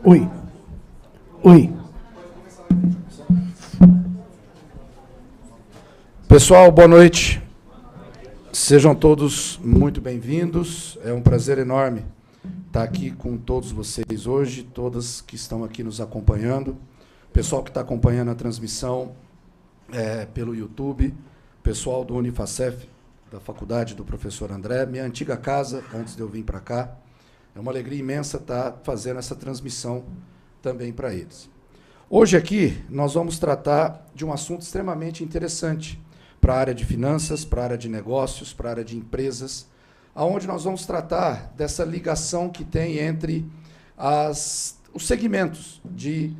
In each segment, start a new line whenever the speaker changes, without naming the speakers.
Oi. Oi.
Pessoal, boa noite. Sejam todos muito bem-vindos. É um prazer enorme estar aqui com todos vocês hoje, todas que estão aqui nos acompanhando. Pessoal que está acompanhando a transmissão pelo YouTube, pessoal do Unifacef, da faculdade do professor André, minha antiga casa, antes de eu vir para cá. É uma alegria imensa estar fazendo essa transmissão também para eles. Hoje aqui nós vamos tratar de um assunto extremamente interessante para a área de finanças, para a área de negócios, para a área de empresas, onde nós vamos tratar dessa ligação que tem entre os segmentos de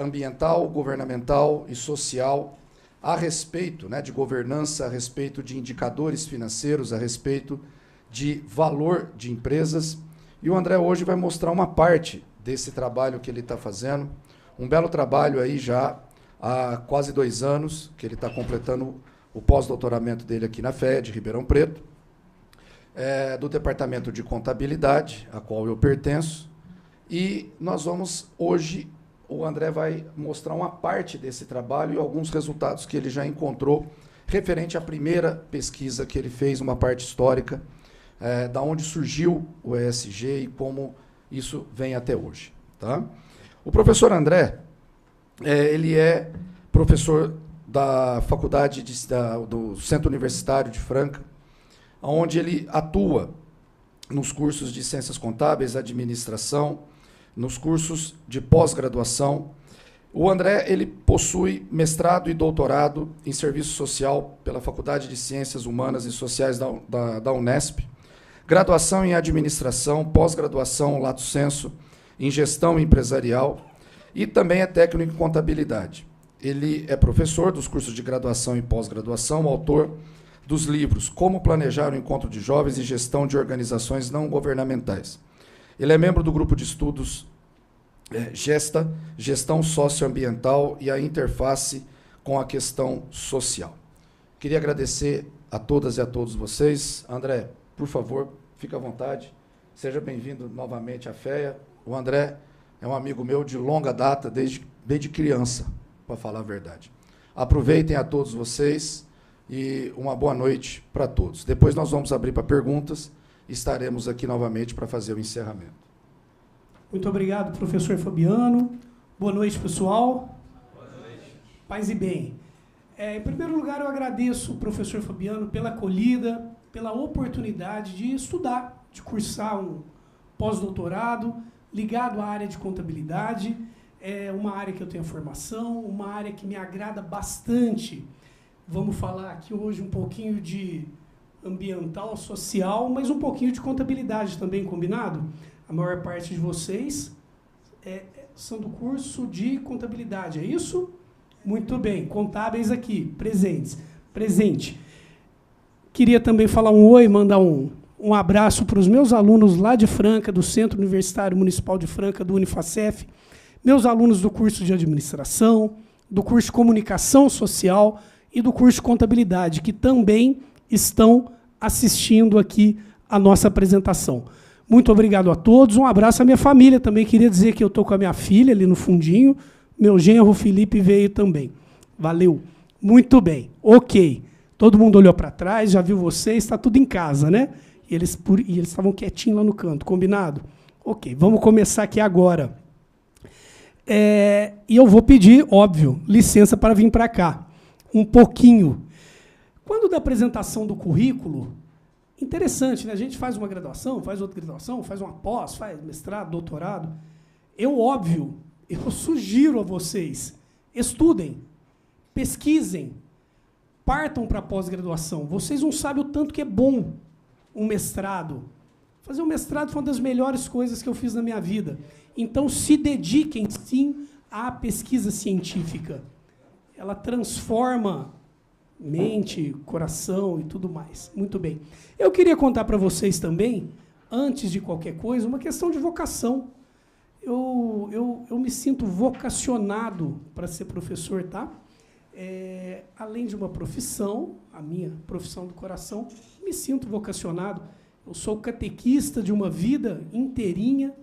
ambiental, governamental e social, a respeito de governança, a respeito de indicadores financeiros, a respeito de valor de empresas. E o André hoje vai mostrar uma parte desse trabalho que ele está fazendo, um belo trabalho aí já há quase 2 anos, que ele está completando o pós-doutoramento dele aqui na FED, Ribeirão Preto, do Departamento de Contabilidade, a qual eu pertenço, e nós vamos hoje, o André vai mostrar uma parte desse trabalho e alguns resultados que ele já encontrou referente à primeira pesquisa que ele fez, uma parte histórica, da onde surgiu o ESG e como isso vem até hoje. Tá? O professor André, ele é professor da faculdade do Centro Universitário de Franca, onde ele atua nos cursos de Ciências Contábeis, Administração, nos cursos de pós-graduação. O André ele possui mestrado e doutorado em Serviço Social pela Faculdade de Ciências Humanas e Sociais da Unesp, graduação em Administração, pós-graduação Lato Sensu em Gestão Empresarial e também é técnico em Contabilidade. Ele é professor dos cursos de graduação e pós-graduação, autor dos livros Como Planejar o Encontro de Jovens e Gestão de Organizações Não Governamentais. Ele é membro do grupo de estudos GESTA, Gestão Socioambiental e a Interface com a Questão Social. Queria agradecer a todas e a todos vocês. André, por favor, fique à vontade. Seja bem-vindo novamente à FEA. O André é um amigo meu de longa data, desde criança, para falar a verdade. Aproveitem a todos vocês e uma boa noite para todos. Depois nós vamos abrir para perguntas e estaremos aqui novamente para fazer o encerramento.
Muito obrigado, professor Fabiano. Boa noite, pessoal.
Boa noite.
Paz e bem. Em primeiro lugar, eu agradeço ao professor Fabiano pela acolhida, pela oportunidade de estudar, de cursar um pós-doutorado ligado à área de contabilidade. É uma área que eu tenho formação, uma área que me agrada bastante. Vamos falar aqui hoje um pouquinho de ambiental, social, mas um pouquinho de contabilidade também, combinado? A maior parte de vocês são do curso de contabilidade, é isso? Muito bem, contábeis aqui, presentes. Presente. Queria também falar um oi, mandar um abraço para os meus alunos lá de Franca, do Centro Universitário Municipal de Franca, do Unifacef, meus alunos do curso de Administração, do curso de Comunicação Social e do curso de Contabilidade, que também estão assistindo aqui a nossa apresentação. Muito obrigado a todos, um abraço à minha família também. Queria dizer que eu estou com a minha filha ali no fundinho, meu genro Felipe veio também. Valeu. Muito bem. Ok. Todo mundo olhou para trás, já viu vocês, está tudo em casa, né? E eles estavam quietinhos lá no canto, combinado? Ok, vamos começar aqui agora. E eu vou pedir, óbvio, licença para vir para cá. Um pouquinho. Quando da apresentação do currículo, interessante, né? A gente faz uma graduação, faz outra graduação, faz uma pós, faz mestrado, doutorado. Eu sugiro a vocês, estudem, pesquisem, partam para a pós-graduação. Vocês não sabem o tanto que é bom um mestrado. Fazer um mestrado foi uma das melhores coisas que eu fiz na minha vida. Então, se dediquem, sim, à pesquisa científica. Ela transforma mente, coração e tudo mais. Muito bem. Eu queria contar para vocês também, antes de qualquer coisa, uma questão de vocação. Eu me sinto vocacionado para ser professor, tá? Além de uma profissão, a minha profissão do coração, me sinto vocacionado. Eu sou catequista de uma vida inteirinha,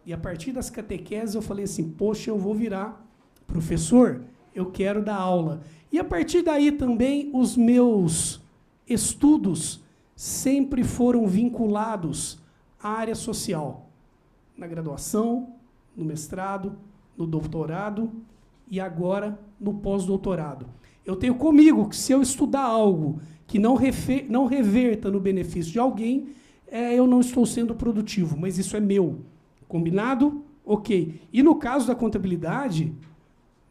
E a partir das catequeses eu falei assim, poxa, eu vou virar professor, eu quero dar aula. E a partir daí também os meus estudos sempre foram vinculados à área social. Na graduação, no mestrado, no doutorado e agora no pós-doutorado. Eu tenho comigo que se eu estudar algo que não reverta no benefício de alguém, eu não estou sendo produtivo, mas isso é meu. Combinado? Ok. E no caso da contabilidade,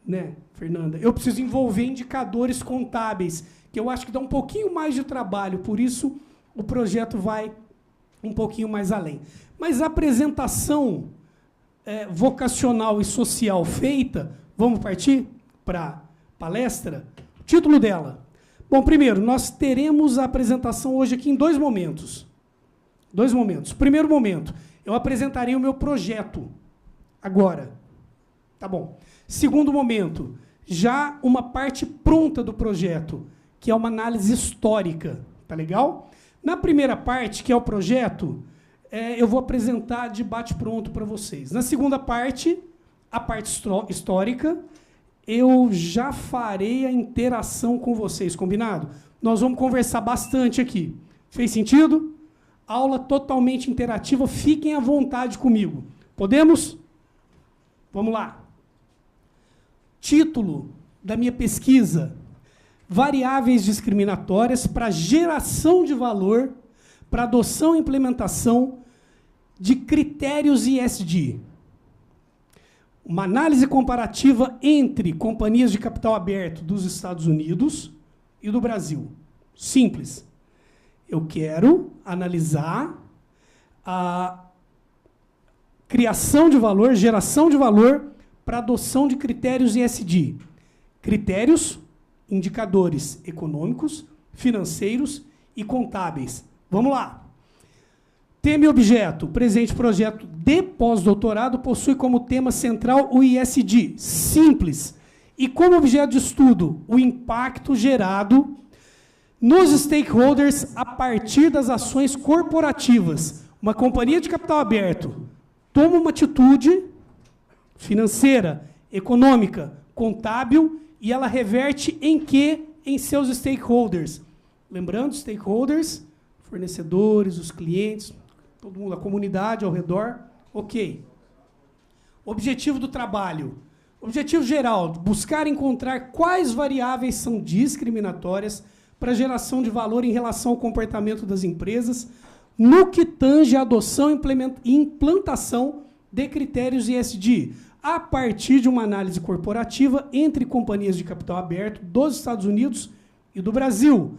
né, Fernanda, eu preciso envolver indicadores contábeis, que eu acho que dá um pouquinho mais de trabalho, por isso o projeto vai um pouquinho mais além. Mas a apresentação vocacional e social feita, vamos partir para a palestra? O título dela. Bom, primeiro, nós teremos a apresentação hoje aqui em dois momentos. Dois momentos. Primeiro momento, eu apresentarei o meu projeto. Agora. Tá bom. Segundo momento, já uma parte pronta do projeto, que é uma análise histórica. Tá legal? Na primeira parte, que é o projeto, eu vou apresentar de bate-pronto para vocês. Na segunda parte, a parte histórica, eu já farei a interação com vocês, combinado? Nós vamos conversar bastante aqui. Fez sentido? Aula totalmente interativa, fiquem à vontade comigo. Podemos? Vamos lá. Título da minha pesquisa: Variáveis discriminatórias para geração de valor, para adoção e implementação de critérios ESG. Uma análise comparativa entre companhias de capital aberto dos Estados Unidos e do Brasil. Simples. Eu quero analisar a criação de valor, geração de valor para adoção de critérios ESG. Critérios, indicadores econômicos, financeiros e contábeis. Vamos lá. Tema e objeto. O presente projeto de pós-doutorado possui como tema central o ESG. Simples. E como objeto de estudo, o impacto gerado nos stakeholders a partir das ações corporativas. Uma companhia de capital aberto toma uma atitude financeira, econômica, contábil, e ela reverte em quê? Em seus stakeholders. Lembrando, stakeholders, fornecedores, os clientes, todo mundo, a comunidade ao redor. Ok. Objetivo do trabalho. Objetivo geral, buscar encontrar quais variáveis são discriminatórias para geração de valor em relação ao comportamento das empresas, no que tange a adoção e implantação de critérios ESG, a partir de uma análise corporativa entre companhias de capital aberto dos Estados Unidos e do Brasil,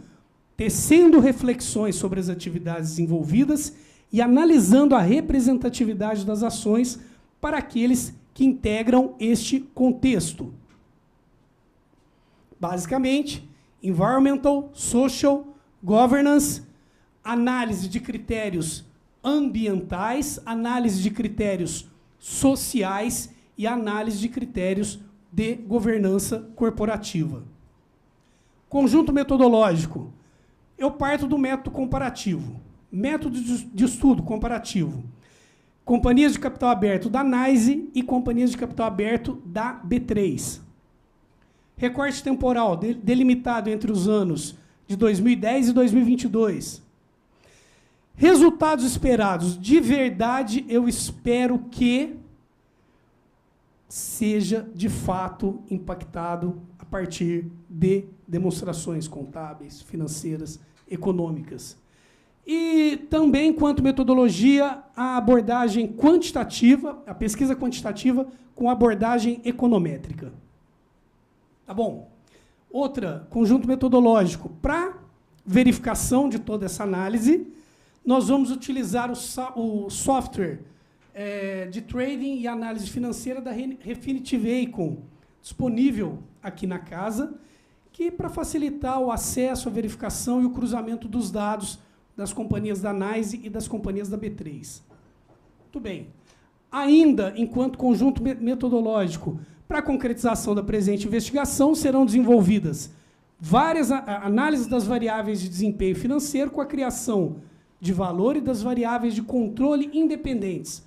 tecendo reflexões sobre as atividades envolvidas e analisando a representatividade das ações para aqueles que integram este contexto. Basicamente, environmental, social, governance, análise de critérios ambientais, análise de critérios sociais e análise de critérios de governança corporativa. Conjunto metodológico. Eu parto do método comparativo. Método de estudo comparativo. Companhias de capital aberto da NYSE e companhias de capital aberto da B3. Recorte temporal delimitado entre os anos de 2010 e 2022. Resultados esperados. De verdade, eu espero que seja, de fato, impactado a partir de demonstrações contábeis, financeiras, econômicas. E também, quanto metodologia, a abordagem quantitativa, a pesquisa quantitativa com abordagem econométrica. Tá bom? Outra, conjunto metodológico. Para verificação de toda essa análise, nós vamos utilizar o software de trading e análise financeira da Refinitiv Eikon, disponível aqui na casa, que para facilitar o acesso, a verificação e o cruzamento dos dados das companhias da NYSE e das companhias da B3. Muito bem. Ainda, enquanto conjunto metodológico, para a concretização da presente investigação, serão desenvolvidas várias análises das variáveis de desempenho financeiro com a criação de valor e das variáveis de controle independentes,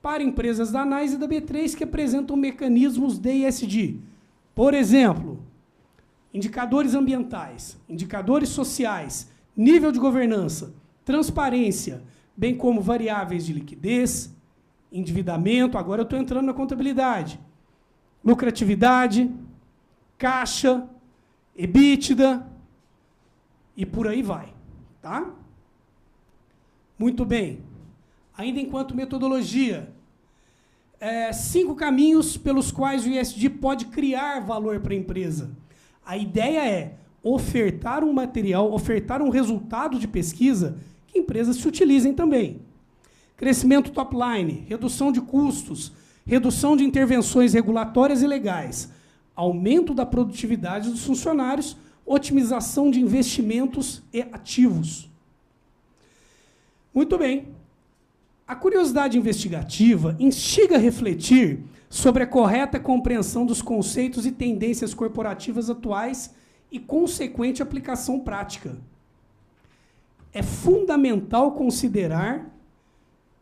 para empresas da ANAS e da B3 que apresentam mecanismos de ESG. Por exemplo, indicadores ambientais, indicadores sociais, nível de governança, transparência, bem como variáveis de liquidez, endividamento, agora eu estou entrando na contabilidade, lucratividade, caixa, EBITDA, e por aí vai. Tá? Muito bem. Ainda enquanto metodologia, 5 caminhos pelos quais o ESG pode criar valor para a empresa. A ideia é ofertar um material, ofertar um resultado de pesquisa que empresas se utilizem também. Crescimento top line, redução de custos, redução de intervenções regulatórias e legais, aumento da produtividade dos funcionários, otimização de investimentos e ativos. Muito bem. A curiosidade investigativa instiga a refletir sobre a correta compreensão dos conceitos e tendências corporativas atuais e consequente aplicação prática. É fundamental considerar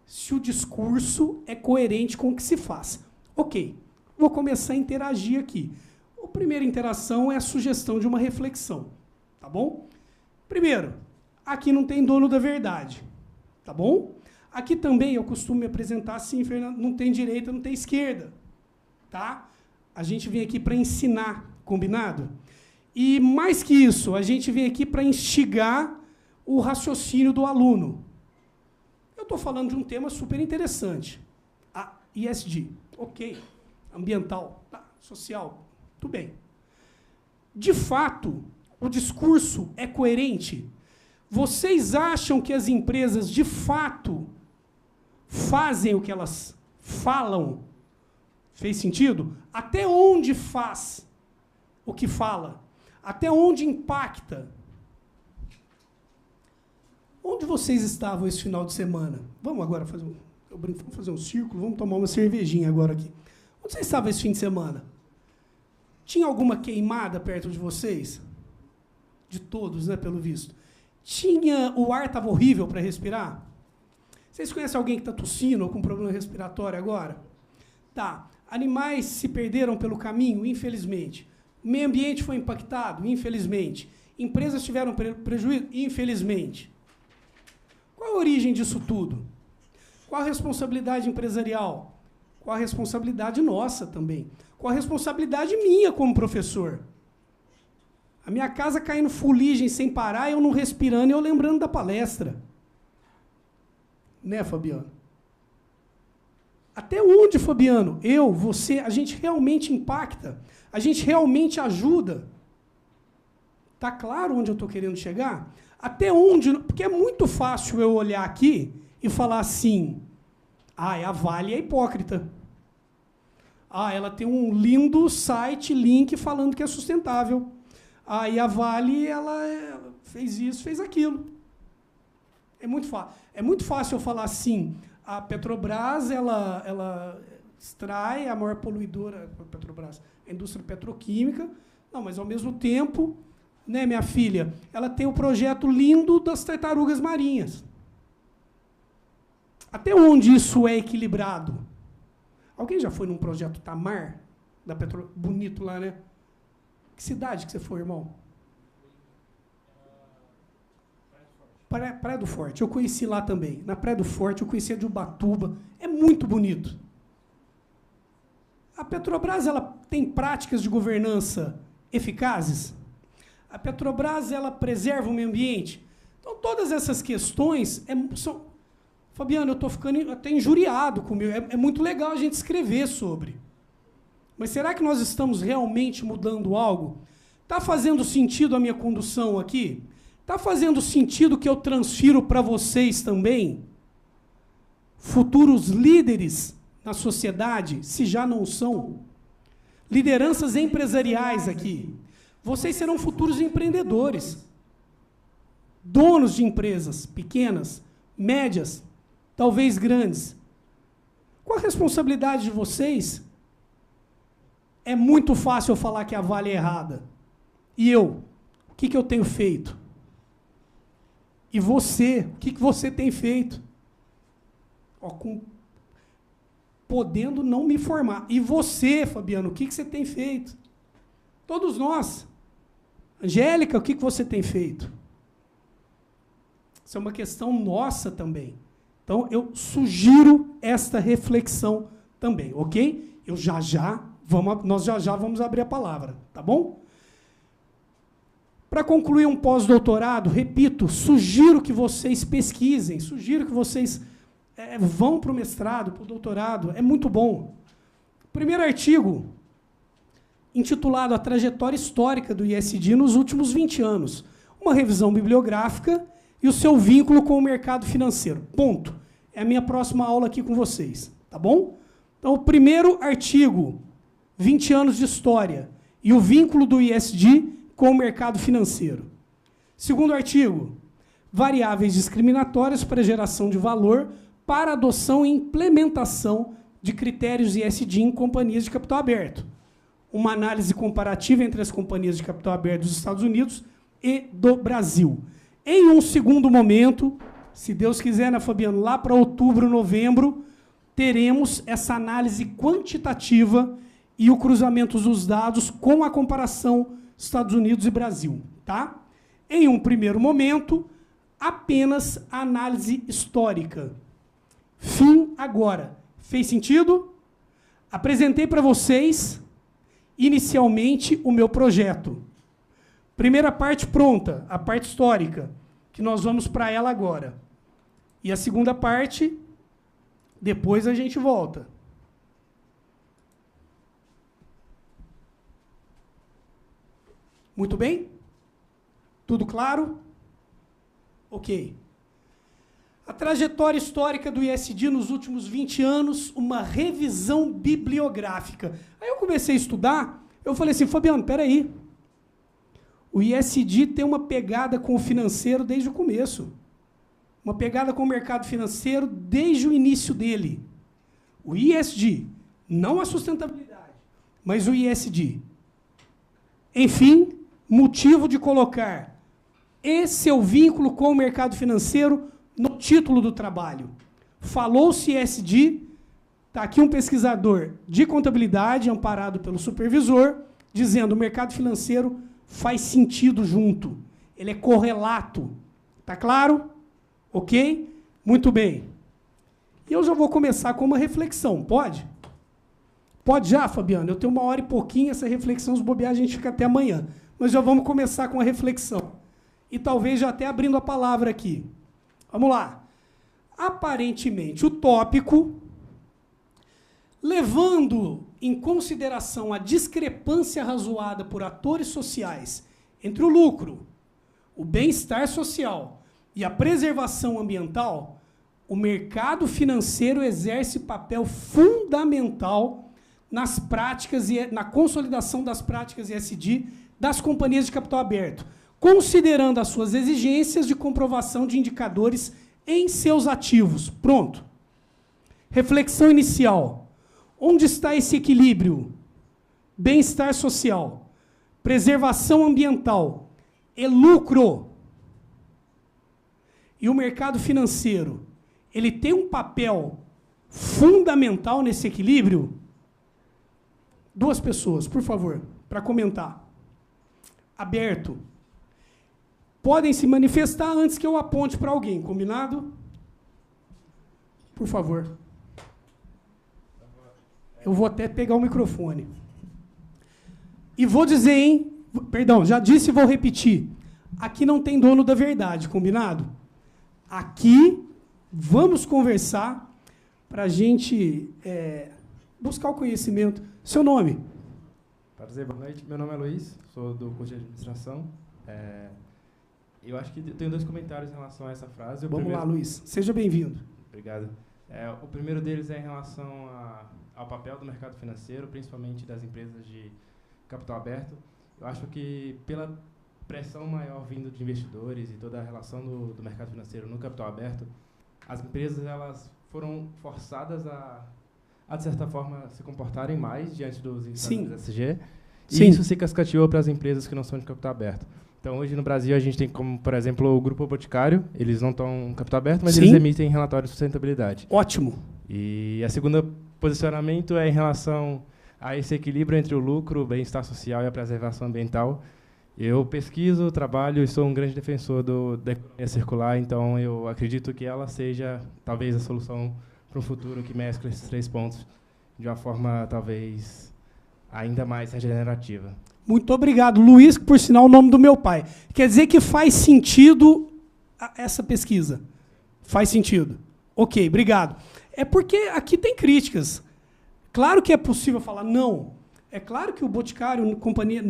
se o discurso é coerente com o que se faz. Ok, vou começar a interagir aqui. A primeira interação é a sugestão de uma reflexão, tá bom? Primeiro, aqui não tem dono da verdade, tá bom? Aqui também eu costumo me apresentar assim, Fernando, não tem direita, não tem esquerda, tá? A gente vem aqui para ensinar, combinado? E mais que isso, a gente vem aqui para instigar o raciocínio do aluno. Eu estou falando de um tema super interessante. A ESG, ok. Ambiental, tá. Social, tudo bem. De fato, o discurso é coerente? Vocês acham que as empresas, de fato, fazem o que elas falam? Fez sentido? Até onde faz o que fala? Até onde impacta? Onde vocês estavam esse final de semana? Vamos agora vamos fazer um círculo, vamos tomar uma cervejinha agora aqui. Onde vocês estavam esse fim de semana? Tinha alguma queimada perto de vocês? De todos, né, pelo visto. O ar estava horrível para respirar? Vocês conhecem alguém que está tossindo ou com problema respiratório agora? Tá. Animais se perderam pelo caminho, infelizmente. O meio ambiente foi impactado, infelizmente. Empresas tiveram prejuízo, infelizmente. Qual a origem disso tudo? Qual a responsabilidade empresarial? Qual a responsabilidade nossa também? Qual a responsabilidade minha como professor? A minha casa caindo fuligem sem parar, eu não respirando e eu lembrando da palestra. Né, Fabiano? Até onde, Fabiano? Eu, você, a gente realmente impacta? A gente realmente ajuda? Tá claro onde eu estou querendo chegar? Até onde? Porque é muito fácil eu olhar aqui e falar assim, a Vale é hipócrita. Ela tem um lindo site, link, falando que é sustentável. E a Vale, ela fez isso, fez aquilo. É muito fácil eu falar assim, a Petrobras, ela extrai a maior poluidora, a indústria petroquímica, não, mas, ao mesmo tempo, né, minha filha, ela tem um projeto lindo das tartarugas marinhas. Até onde isso é equilibrado? Alguém já foi num projeto Tamar, da bonito lá, né? Que cidade que você foi, irmão? Praia do Forte. Eu conheci lá também. Na Praia do Forte, eu conheci a de Ubatuba. É muito bonito. A Petrobras, ela tem práticas de governança eficazes? A Petrobras, ela preserva o meio ambiente? Então, todas essas questões são... Fabiano, eu estou ficando até injuriado comigo. É muito legal a gente escrever sobre. Mas será que nós estamos realmente mudando algo? Está fazendo sentido a minha condução aqui? Está fazendo sentido que eu transfiro para vocês também? Futuros líderes na sociedade, se já não são? Lideranças empresariais aqui. Vocês serão futuros empreendedores. Donos de empresas pequenas, médias, talvez grandes. Qual a responsabilidade de vocês? É muito fácil eu falar que a Vale é errada. E eu? O que eu tenho feito? E você? O que você tem feito? podendo não me formar. E você, Fabiano, o que você tem feito? Todos nós. Angélica, o que você tem feito? Isso é uma questão nossa também. Então, eu sugiro esta reflexão também, ok? Nós já já vamos abrir a palavra, tá bom? Para concluir um pós-doutorado, repito, sugiro que vocês pesquisem, sugiro que vocês vão para o mestrado, para o doutorado, é muito bom. Primeiro artigo, intitulado A Trajetória Histórica do ISD nos últimos 20 anos. Uma revisão bibliográfica e o seu vínculo com o mercado financeiro. Ponto. É a minha próxima aula aqui com vocês, tá bom? Então, o primeiro artigo, 20 anos de história, e o vínculo do ISD com o mercado financeiro. Segundo artigo, variáveis discriminatórias para geração de valor para adoção e implementação de critérios ISD em companhias de capital aberto. Uma análise comparativa entre as companhias de capital aberto dos Estados Unidos e do Brasil. Em um segundo momento, se Deus quiser, né, Fabiano, lá para outubro, novembro, teremos essa análise quantitativa e o cruzamento dos dados com a comparação Estados Unidos e Brasil, tá? Em um primeiro momento, apenas a análise histórica. Fim agora. Fez sentido? Apresentei para vocês, inicialmente, o meu projeto. Primeira parte pronta, a parte histórica, que nós vamos para ela agora. E a segunda parte, depois a gente volta. Muito bem? Tudo claro? Ok. A trajetória histórica do ISD nos últimos 20 anos, uma revisão bibliográfica. Aí eu comecei a estudar, eu falei assim, Fabiano, peraí. O ISD tem uma pegada com o financeiro desde o começo. Uma pegada com o mercado financeiro desde o início dele. O ISD, não a sustentabilidade, mas o ISD. Enfim, motivo de colocar esse é o vínculo com o mercado financeiro no título do trabalho. Falou-se ISD, está aqui um pesquisador de contabilidade, amparado pelo supervisor, dizendo que o mercado financeiro faz sentido junto. Ele é correlato. Está claro? Ok? Muito bem. E eu já vou começar com uma reflexão. Pode? Pode já, Fabiano? Eu tenho 1 hora e pouquinho, essa reflexão, os bobear, a gente fica até amanhã. Mas já vamos começar com a reflexão. E talvez já até abrindo a palavra aqui. Vamos lá. Aparentemente, o tópico, levando em consideração a discrepância razoada por atores sociais entre o lucro, o bem-estar social e a preservação ambiental, o mercado financeiro exerce papel fundamental nas práticas e na consolidação das práticas ESG das companhias de capital aberto, considerando as suas exigências de comprovação de indicadores em seus ativos. Pronto. Reflexão inicial. Onde está esse equilíbrio? Bem-estar social, preservação ambiental e lucro. E o mercado financeiro, ele tem um papel fundamental nesse equilíbrio? 2 pessoas, por favor, para comentar. Aberto. Podem se manifestar antes que eu aponte para alguém, combinado? Por favor. Eu vou até pegar o microfone. E vou dizer, hein? Perdão, já disse e vou repetir. Aqui não tem dono da verdade, combinado? Aqui vamos conversar para a gente buscar o conhecimento. Seu nome?
Prazer, boa noite. Meu nome é Luiz, sou do curso de administração. Eu acho que tenho 2 comentários em relação a essa frase.
Vamos lá, Luiz. Seja bem-vindo.
Obrigado. O primeiro deles é em relação ao papel do mercado financeiro, principalmente das empresas de capital aberto. Eu acho que pela pressão maior vindo de investidores e toda a relação do mercado financeiro no capital aberto, as empresas elas foram forçadas a de certa forma, se comportarem mais diante dos indicadores ESG. E isso se cascateou para as empresas que não são de capital aberto. Então, hoje no Brasil, a gente tem como, por exemplo, o Grupo Boticário. Eles não estão em capital aberto, mas eles emitem relatórios de sustentabilidade.
Ótimo.
E a segunda posicionamento é em relação a esse equilíbrio entre o lucro, o bem-estar social e a preservação ambiental. Eu pesquiso, trabalho e sou um grande defensor da economia circular, então eu acredito que ela seja, talvez, a solução para um futuro que mescla esses 3 pontos de uma forma, talvez, ainda mais regenerativa.
Muito obrigado, Luiz, que por sinal é o nome do meu pai. Quer dizer que faz sentido essa pesquisa? Faz sentido. Ok, obrigado. É porque aqui tem críticas. Claro que é possível falar não. É claro que o Boticário, uma companhia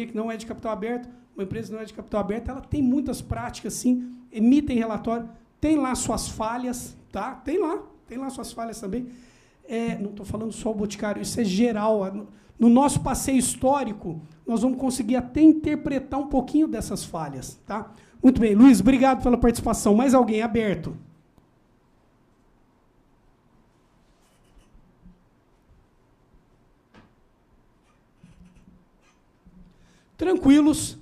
que não é de capital aberto, uma empresa que não é de capital aberto, ela tem muitas práticas, sim, emitem relatório, tem lá suas falhas, tá? Tem lá suas falhas também. Não estou falando só o Boticário, isso é geral. No nosso passeio histórico, nós vamos conseguir até interpretar um pouquinho dessas falhas, tá? Muito bem, Luiz, obrigado pela participação. Mais alguém aberto? Tranquilos,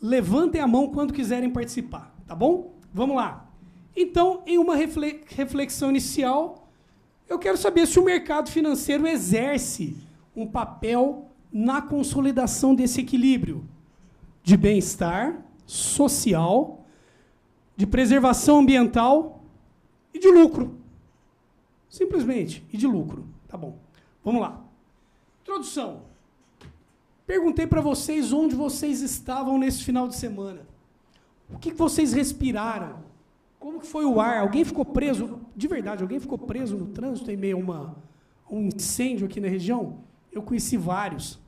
levantem a mão quando quiserem participar, tá bom? Vamos lá. Então, em uma reflexão inicial, eu quero saber se o mercado financeiro exerce um papel na consolidação desse equilíbrio de bem-estar social, de preservação ambiental e de lucro. Simplesmente, e de lucro. Tá bom. Vamos lá. Introdução. Perguntei para vocês onde vocês estavam nesse final de semana. O que vocês respiraram? Como que foi o ar? Alguém ficou preso? De verdade, alguém ficou preso no trânsito em meio a um incêndio aqui na região? Eu conheci vários.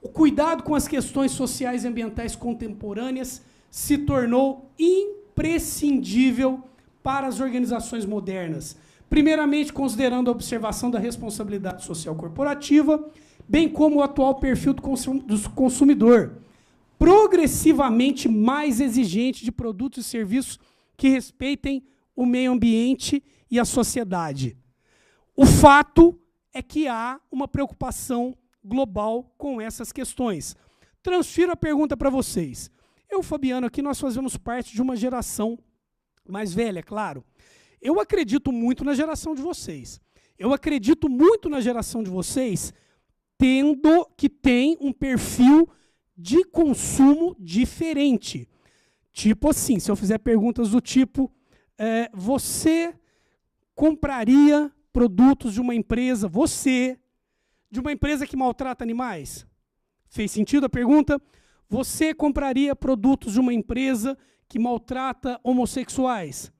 O cuidado com as questões sociais e ambientais contemporâneas se tornou imprescindível para as organizações modernas. Primeiramente, considerando a observação da responsabilidade social corporativa, bem como o atual perfil do consumidor, progressivamente mais exigente de produtos e serviços que respeitem o meio ambiente e a sociedade. O fato é que há uma preocupação global com essas questões. Transfiro a pergunta para vocês. Eu, Fabiano, aqui nós fazemos parte de uma geração mais velha, claro. Eu acredito muito na geração de vocês. Eu acredito muito na geração de vocês tendo que tem um perfil de consumo diferente. Tipo assim, se eu fizer perguntas do tipo, você compraria produtos de uma empresa, de uma empresa que maltrata animais? Fez sentido a pergunta? Você compraria produtos de uma empresa que maltrata homossexuais?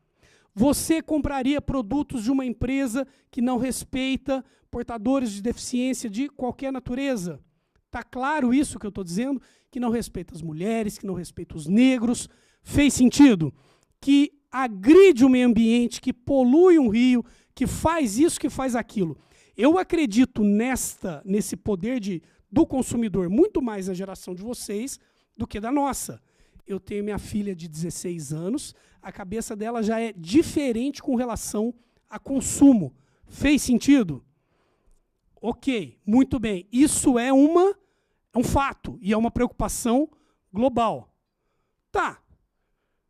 Você compraria produtos de uma empresa que não respeita portadores de deficiência de qualquer natureza? Está claro isso que eu estou dizendo? Que não respeita as mulheres, que não respeita os negros. Fez sentido? Que agride o meio ambiente, que polui um rio, que faz isso, que faz aquilo. Eu acredito nesse poder do consumidor muito mais na geração de vocês do que da nossa. Eu tenho minha filha de 16 anos, a cabeça dela já é diferente com relação a consumo. Fez sentido? Ok, muito bem. Isso é um fato e é uma preocupação global. Tá.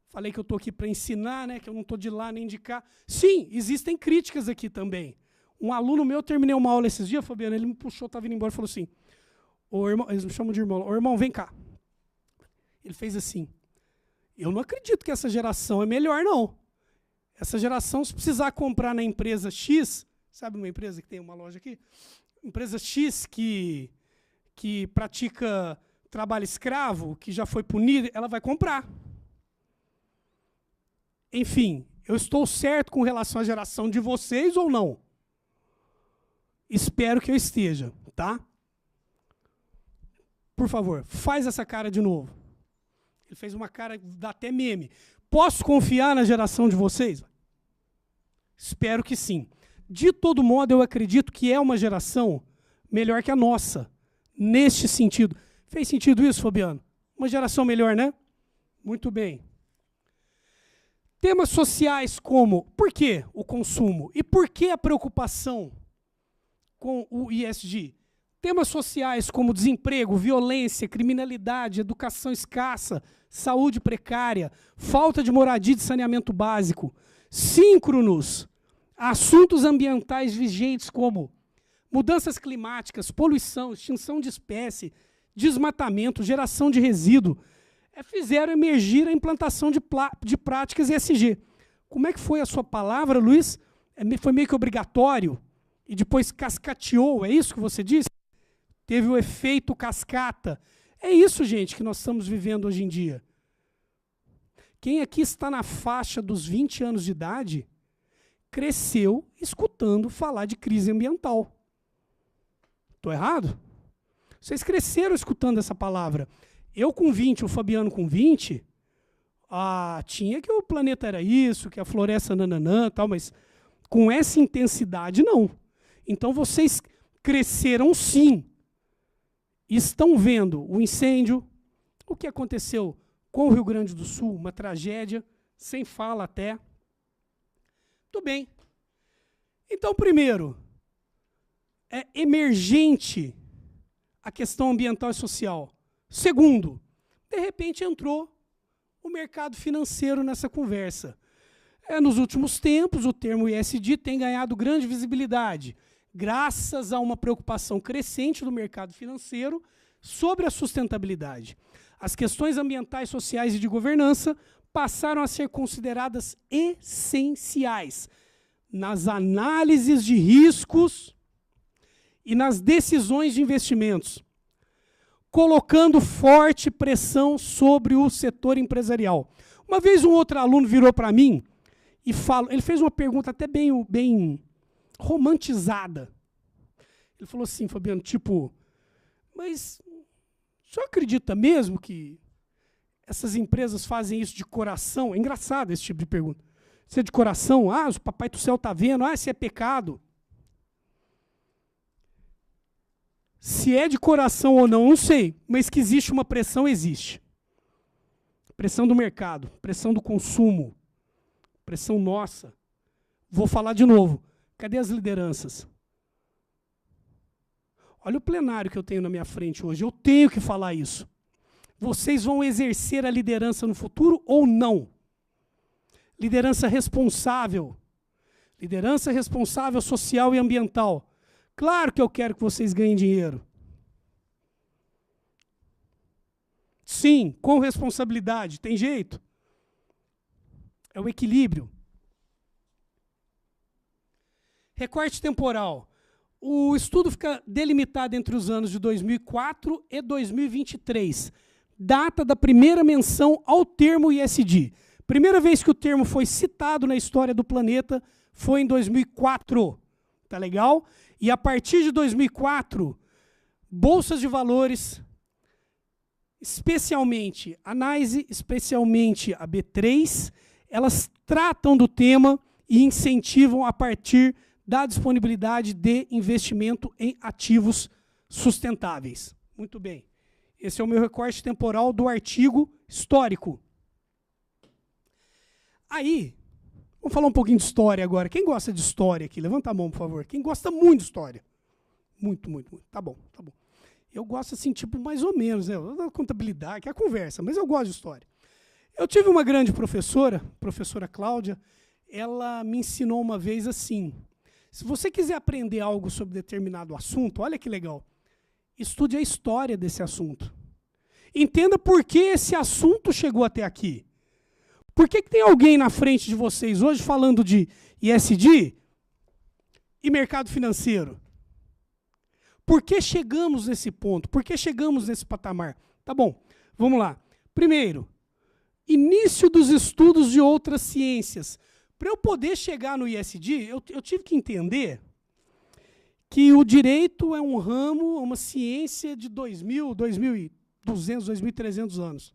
Falei que eu estou aqui para ensinar, né, que eu não estou de lá nem de cá. Sim, existem críticas aqui também. Um aluno meu, terminei uma aula esses dias, Fabiano, ele me puxou, estava indo embora e falou assim, ô irmão, eles me chamam de irmão, ô irmão, vem cá. Ele fez assim, eu não acredito que essa geração é melhor, não. Essa geração, se precisar comprar na empresa X, sabe uma empresa que tem uma loja aqui? Empresa X que pratica trabalho escravo, que já foi punida, ela vai comprar. Enfim, eu estou certo com relação à geração de vocês ou não? Espero que eu esteja, tá? Por favor, faz essa cara de novo. Ele fez uma cara, dá até meme. Posso confiar na geração de vocês? Espero que sim. De todo modo, eu acredito que é uma geração melhor que a nossa, neste sentido. Fez sentido isso, Fabiano? Uma geração melhor, né? Muito bem. Temas sociais como, por que o consumo? E por que a preocupação com o ESG? Temas sociais como desemprego, violência, criminalidade, educação escassa, saúde precária, falta de moradia e de saneamento básico, síncronos assuntos ambientais vigentes como mudanças climáticas, poluição, extinção de espécie, desmatamento, geração de resíduo, fizeram emergir a implantação de práticas ESG. Como é que foi a sua palavra, Luiz? Foi meio que obrigatório e depois cascateou, é isso que você disse? Teve o efeito cascata. É isso, gente, que nós estamos vivendo hoje em dia. Quem aqui está na faixa dos 20 anos de idade cresceu escutando falar de crise ambiental. Estou errado? Vocês cresceram escutando essa palavra. Eu com 20, o Fabiano com 20, tinha que o planeta era isso, que a floresta nananã, tal, mas com essa intensidade, não. Então vocês cresceram sim. Estão vendo o incêndio, o que aconteceu com o Rio Grande do Sul, uma tragédia, sem fala até. Tudo bem. Então, primeiro, é emergente a questão ambiental e social. Segundo, de repente entrou o mercado financeiro nessa conversa. Nos últimos tempos, o termo ESG tem ganhado grande visibilidade, graças a uma preocupação crescente do mercado financeiro sobre a sustentabilidade. As questões ambientais, sociais e de governança passaram a ser consideradas essenciais nas análises de riscos e nas decisões de investimentos, colocando forte pressão sobre o setor empresarial. Uma vez um outro aluno virou para mim e ele fez uma pergunta até bem romantizada. Ele falou assim, Fabiano, mas o senhor acredita mesmo que essas empresas fazem isso de coração? É engraçado esse tipo de pergunta. Se é de coração, o papai do céu está vendo, se é pecado. Se é de coração ou não sei, mas que existe uma pressão, existe. Pressão do mercado, pressão do consumo, pressão nossa. Vou falar de novo. Cadê as lideranças? Olha o plenário que eu tenho na minha frente hoje. Eu tenho que falar isso. Vocês vão exercer a liderança no futuro ou não? Liderança responsável. Liderança responsável social e ambiental. Claro que eu quero que vocês ganhem dinheiro. Sim, com responsabilidade. Tem jeito? É o equilíbrio. Recorte temporal. O estudo fica delimitado entre os anos de 2004 e 2023. Data da primeira menção ao termo ESG. Primeira vez que o termo foi citado na história do planeta foi em 2004. Tá legal? E a partir de 2004, bolsas de valores, especialmente a NYSE, especialmente a B3, elas tratam do tema e incentivam a partir da disponibilidade de investimento em ativos sustentáveis. Muito bem. Esse é o meu recorte temporal do artigo histórico. Aí, vamos falar um pouquinho de história agora. Quem gosta de história aqui? Levanta a mão, por favor. Quem gosta muito de história? Muito, muito, muito. Tá bom, tá bom. Eu gosto assim, mais ou menos, né? Da contabilidade, que é a conversa, mas eu gosto de história. Eu tive uma grande professora, professora Cláudia, ela me ensinou uma vez assim, se você quiser aprender algo sobre determinado assunto, olha que legal, estude a história desse assunto. Entenda por que esse assunto chegou até aqui. Por que tem alguém na frente de vocês hoje falando de ESG e mercado financeiro? Por que chegamos nesse ponto? Por que chegamos nesse patamar? Tá bom, vamos lá. Primeiro, início dos estudos de outras ciências. Para eu poder chegar no ESG, eu tive que entender que o direito é um ramo, uma ciência de 2.000, 2.200, 2.300 anos.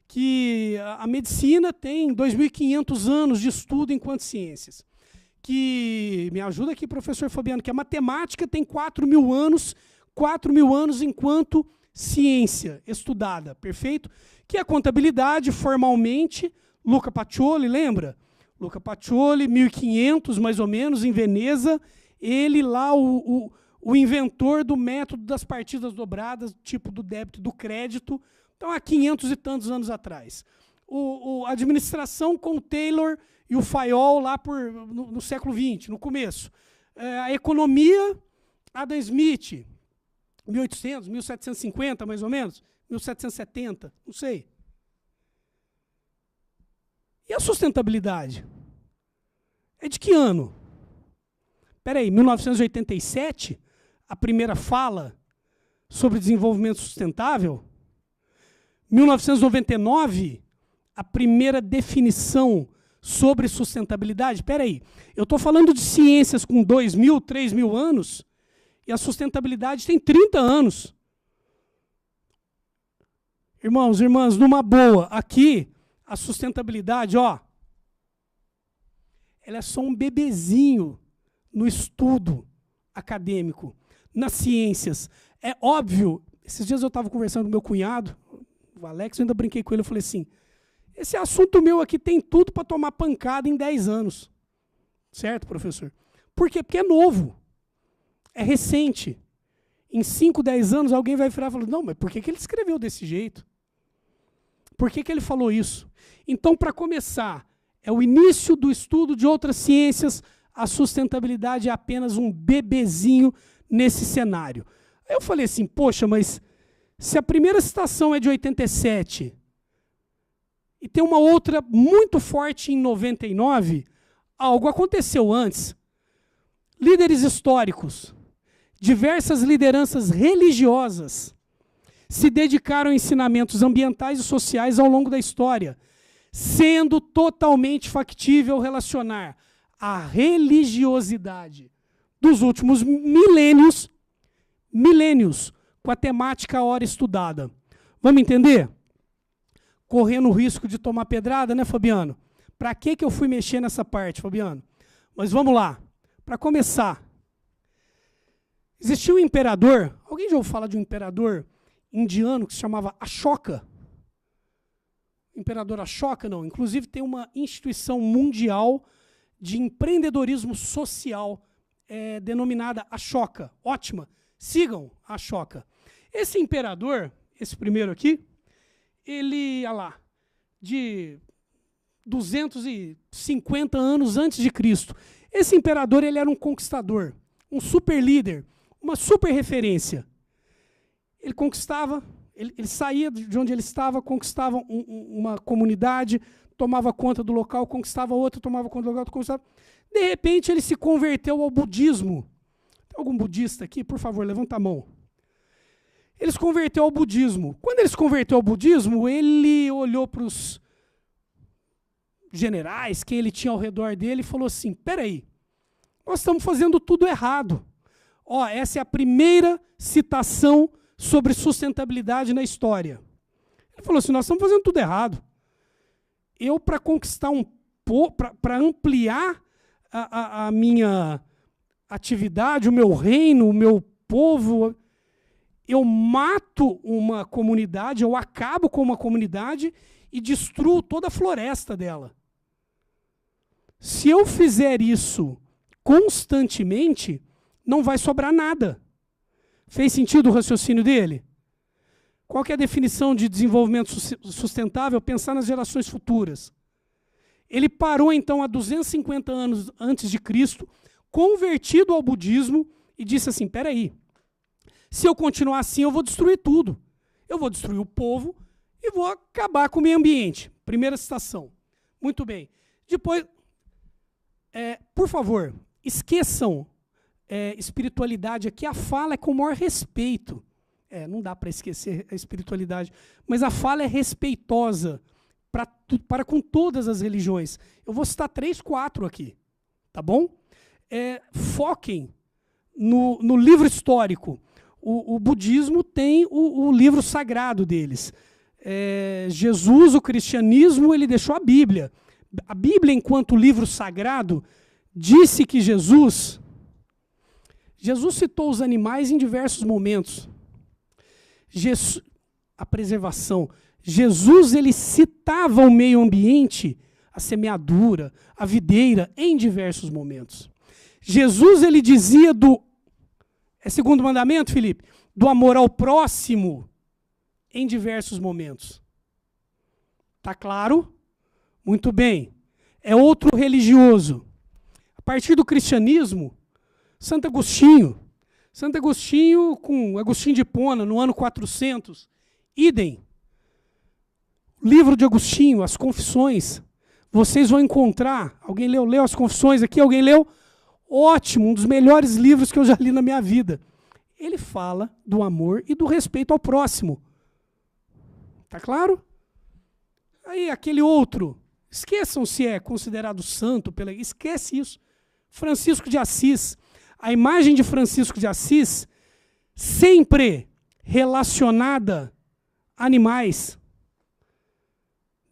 Que a medicina tem 2.500 anos de estudo enquanto ciências. Que, me ajuda aqui, professor Fabiano, que a matemática tem 4.000 anos enquanto ciência estudada, perfeito? Que a contabilidade, formalmente, Luca Pacioli, lembra? Luca Pacioli, 1500, mais ou menos, em Veneza, ele lá, o inventor do método das partidas dobradas, tipo do débito e do crédito, então há 500 e tantos anos atrás. A administração com Taylor e o Fayol lá no século XX, no começo. A economia, Adam Smith, 1800, 1750, mais ou menos, 1770, não sei. E a sustentabilidade? É de que ano? Espera aí, 1987, a primeira fala sobre desenvolvimento sustentável? 1999, a primeira definição sobre sustentabilidade? Espera aí, eu estou falando de ciências com 2.000, 3.000 anos, e a sustentabilidade tem 30 anos. Irmãos, irmãs, numa boa, aqui, a sustentabilidade, ó, ela é só um bebezinho no estudo acadêmico, nas ciências. É óbvio, esses dias eu estava conversando com meu cunhado, o Alex, eu ainda brinquei com ele, eu falei assim, esse assunto meu aqui tem tudo para tomar pancada em 10 anos. Certo, professor? Por quê? Porque é novo. É recente. Em 5, 10 anos, alguém vai virar e falar, não, mas por que ele escreveu desse jeito? Por que ele falou isso? Então, para começar, é o início do estudo de outras ciências, a sustentabilidade é apenas um bebezinho nesse cenário. Aí eu falei assim, poxa, mas se a primeira citação é de 87 e tem uma outra muito forte em 99, algo aconteceu antes. Líderes históricos, diversas lideranças religiosas se dedicaram a ensinamentos ambientais e sociais ao longo da história, sendo totalmente factível relacionar a religiosidade dos últimos milênios com a temática ora estudada. Vamos entender? Correndo o risco de tomar pedrada, né, Fabiano? Para que eu fui mexer nessa parte, Fabiano? Mas vamos lá. Para começar, existia um imperador, alguém já ouviu falar de um imperador indiano que se chamava Ashoka? Imperador Ashoka, não. Inclusive tem uma instituição mundial de empreendedorismo social denominada Ashoka. Ótima. Sigam a Ashoka. Esse imperador, esse primeiro aqui, ele, olha lá, de 250 anos antes de Cristo. Esse imperador, ele era um conquistador, um super líder, uma super referência. Ele conquistava, ele saía de onde ele estava, conquistava uma comunidade, tomava conta do local, conquistava outra, tomava conta do local, conquistava. De repente, ele se converteu ao budismo. Tem algum budista aqui? Por favor, levanta a mão. Ele se converteu ao budismo. Quando ele se converteu ao budismo, ele olhou para os generais que ele tinha ao redor dele e falou assim, peraí, nós estamos fazendo tudo errado. Ó, essa é a primeira citação sobre sustentabilidade na história. Ele falou assim, nós estamos fazendo tudo errado. Eu, para conquistar para ampliar a minha atividade, o meu reino, o meu povo, eu mato uma comunidade, eu acabo com uma comunidade e destruo toda a floresta dela. Se eu fizer isso constantemente, não vai sobrar nada. Fez sentido o raciocínio dele? Qual que é a definição de desenvolvimento sustentável? Pensar nas gerações futuras. Ele parou, então, há 250 anos antes de Cristo, convertido ao budismo, e disse assim, peraí, se eu continuar assim, eu vou destruir tudo. Eu vou destruir o povo e vou acabar com o meio ambiente. Primeira citação. Muito bem. Depois, por favor, esqueçam espiritualidade aqui. A fala é com o maior respeito. Não dá para esquecer a espiritualidade, mas a fala é respeitosa para com todas as religiões. Eu vou citar 3, 4 aqui, tá bom? Foquem no livro histórico. O budismo tem o livro sagrado deles. Jesus, o cristianismo, ele deixou a Bíblia. A Bíblia, enquanto livro sagrado, disse que Jesus citou os animais em diversos momentos. A preservação. Jesus, ele citava o meio ambiente, a semeadura, a videira, em diversos momentos. Jesus, ele dizia segundo mandamento, Felipe? Do amor ao próximo, em diversos momentos. Tá claro? Muito bem. é outro religioso. A partir do cristianismo, Santo Agostinho com Agostinho de Hipona, no ano 400, idem. Livro de Agostinho, as Confissões, vocês vão encontrar, alguém leu as Confissões aqui? Alguém leu? Ótimo, um dos melhores livros que eu já li na minha vida. Ele fala do amor e do respeito ao próximo. Tá claro? Aí aquele outro, esqueçam se é considerado santo, esquece isso. Francisco de Assis, a imagem de Francisco de Assis sempre relacionada a animais.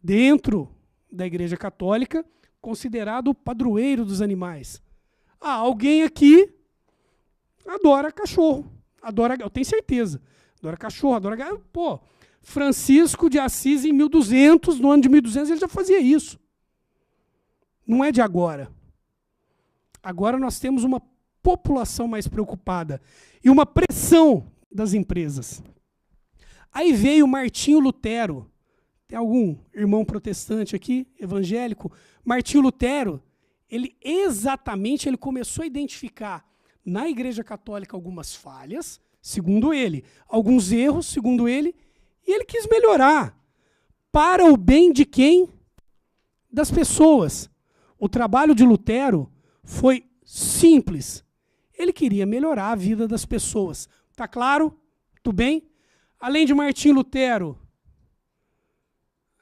Dentro da Igreja Católica, considerado o padroeiro dos animais. Alguém aqui adora cachorro. Eu tenho certeza. Adora cachorro, adora gato. Pô, Francisco de Assis, em 1200, no ano de 1200, ele já fazia isso. Não é de agora. Agora nós temos uma população mais preocupada e uma pressão das empresas. Aí veio Martinho Lutero. Tem algum irmão protestante aqui, evangélico? Martinho Lutero, ele começou a identificar na Igreja Católica algumas falhas, segundo ele, alguns erros, segundo ele, e ele quis melhorar. Para o bem de quem? Das pessoas. O trabalho de Lutero foi simples. Ele queria melhorar a vida das pessoas. Tá claro? Tudo bem? Além de Martinho Lutero,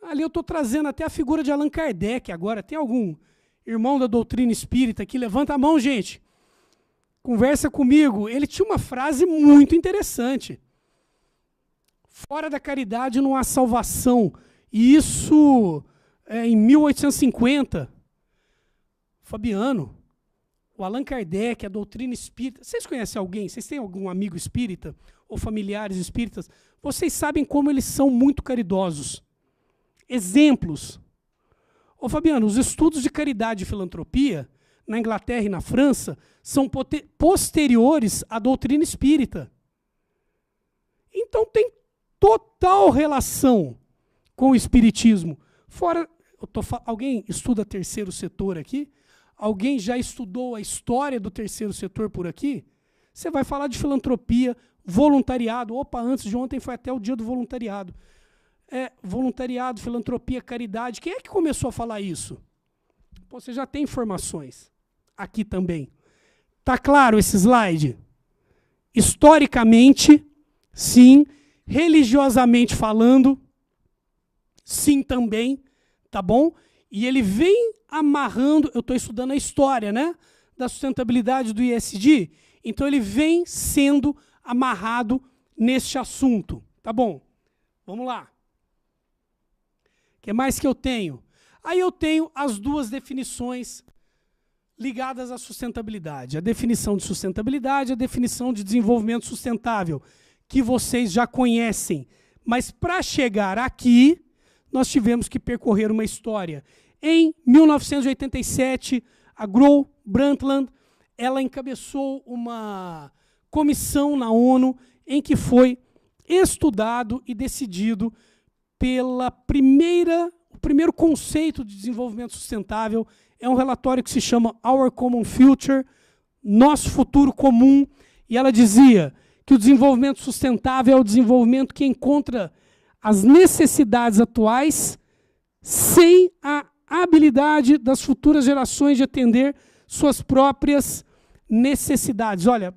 ali eu estou trazendo até a figura de Allan Kardec agora. Tem algum irmão da doutrina espírita aqui? Levanta a mão, gente. Conversa comigo. Ele tinha uma frase muito interessante. Fora da caridade não há salvação. E isso em 1850. Fabiano, o Allan Kardec, a doutrina espírita. Vocês conhecem alguém? Vocês têm algum amigo espírita? Ou familiares espíritas? Vocês sabem como eles são muito caridosos. Exemplos. Fabiano, os estudos de caridade e filantropia, na Inglaterra e na França, são posteriores à doutrina espírita. Então tem total relação com o espiritismo. Fora, alguém estuda terceiro setor aqui? Alguém já estudou a história do terceiro setor por aqui? Você vai falar de filantropia, voluntariado. Antes de ontem foi até o dia do voluntariado. Voluntariado, filantropia, caridade. Quem é que começou a falar isso? Você já tem informações aqui também. Tá claro esse slide? Historicamente, sim. Religiosamente falando, sim também. Tá bom? E ele vem amarrando, eu estou estudando a história, né, da sustentabilidade do ESG, então ele vem sendo amarrado neste assunto. Tá bom? Vamos lá. O que mais que eu tenho? Aí eu tenho as duas definições ligadas à sustentabilidade. A definição de sustentabilidade e a definição de desenvolvimento sustentável, que vocês já conhecem. Mas para chegar aqui, nós tivemos que percorrer uma história. Em 1987, a Gro Brundtland, ela encabeçou uma comissão na ONU em que foi estudado e decidido o primeiro conceito de desenvolvimento sustentável. É um relatório que se chama Our Common Future, Nosso Futuro Comum, e ela dizia que o desenvolvimento sustentável é o desenvolvimento que encontra as necessidades atuais sem a habilidade das futuras gerações de atender suas próprias necessidades. Olha,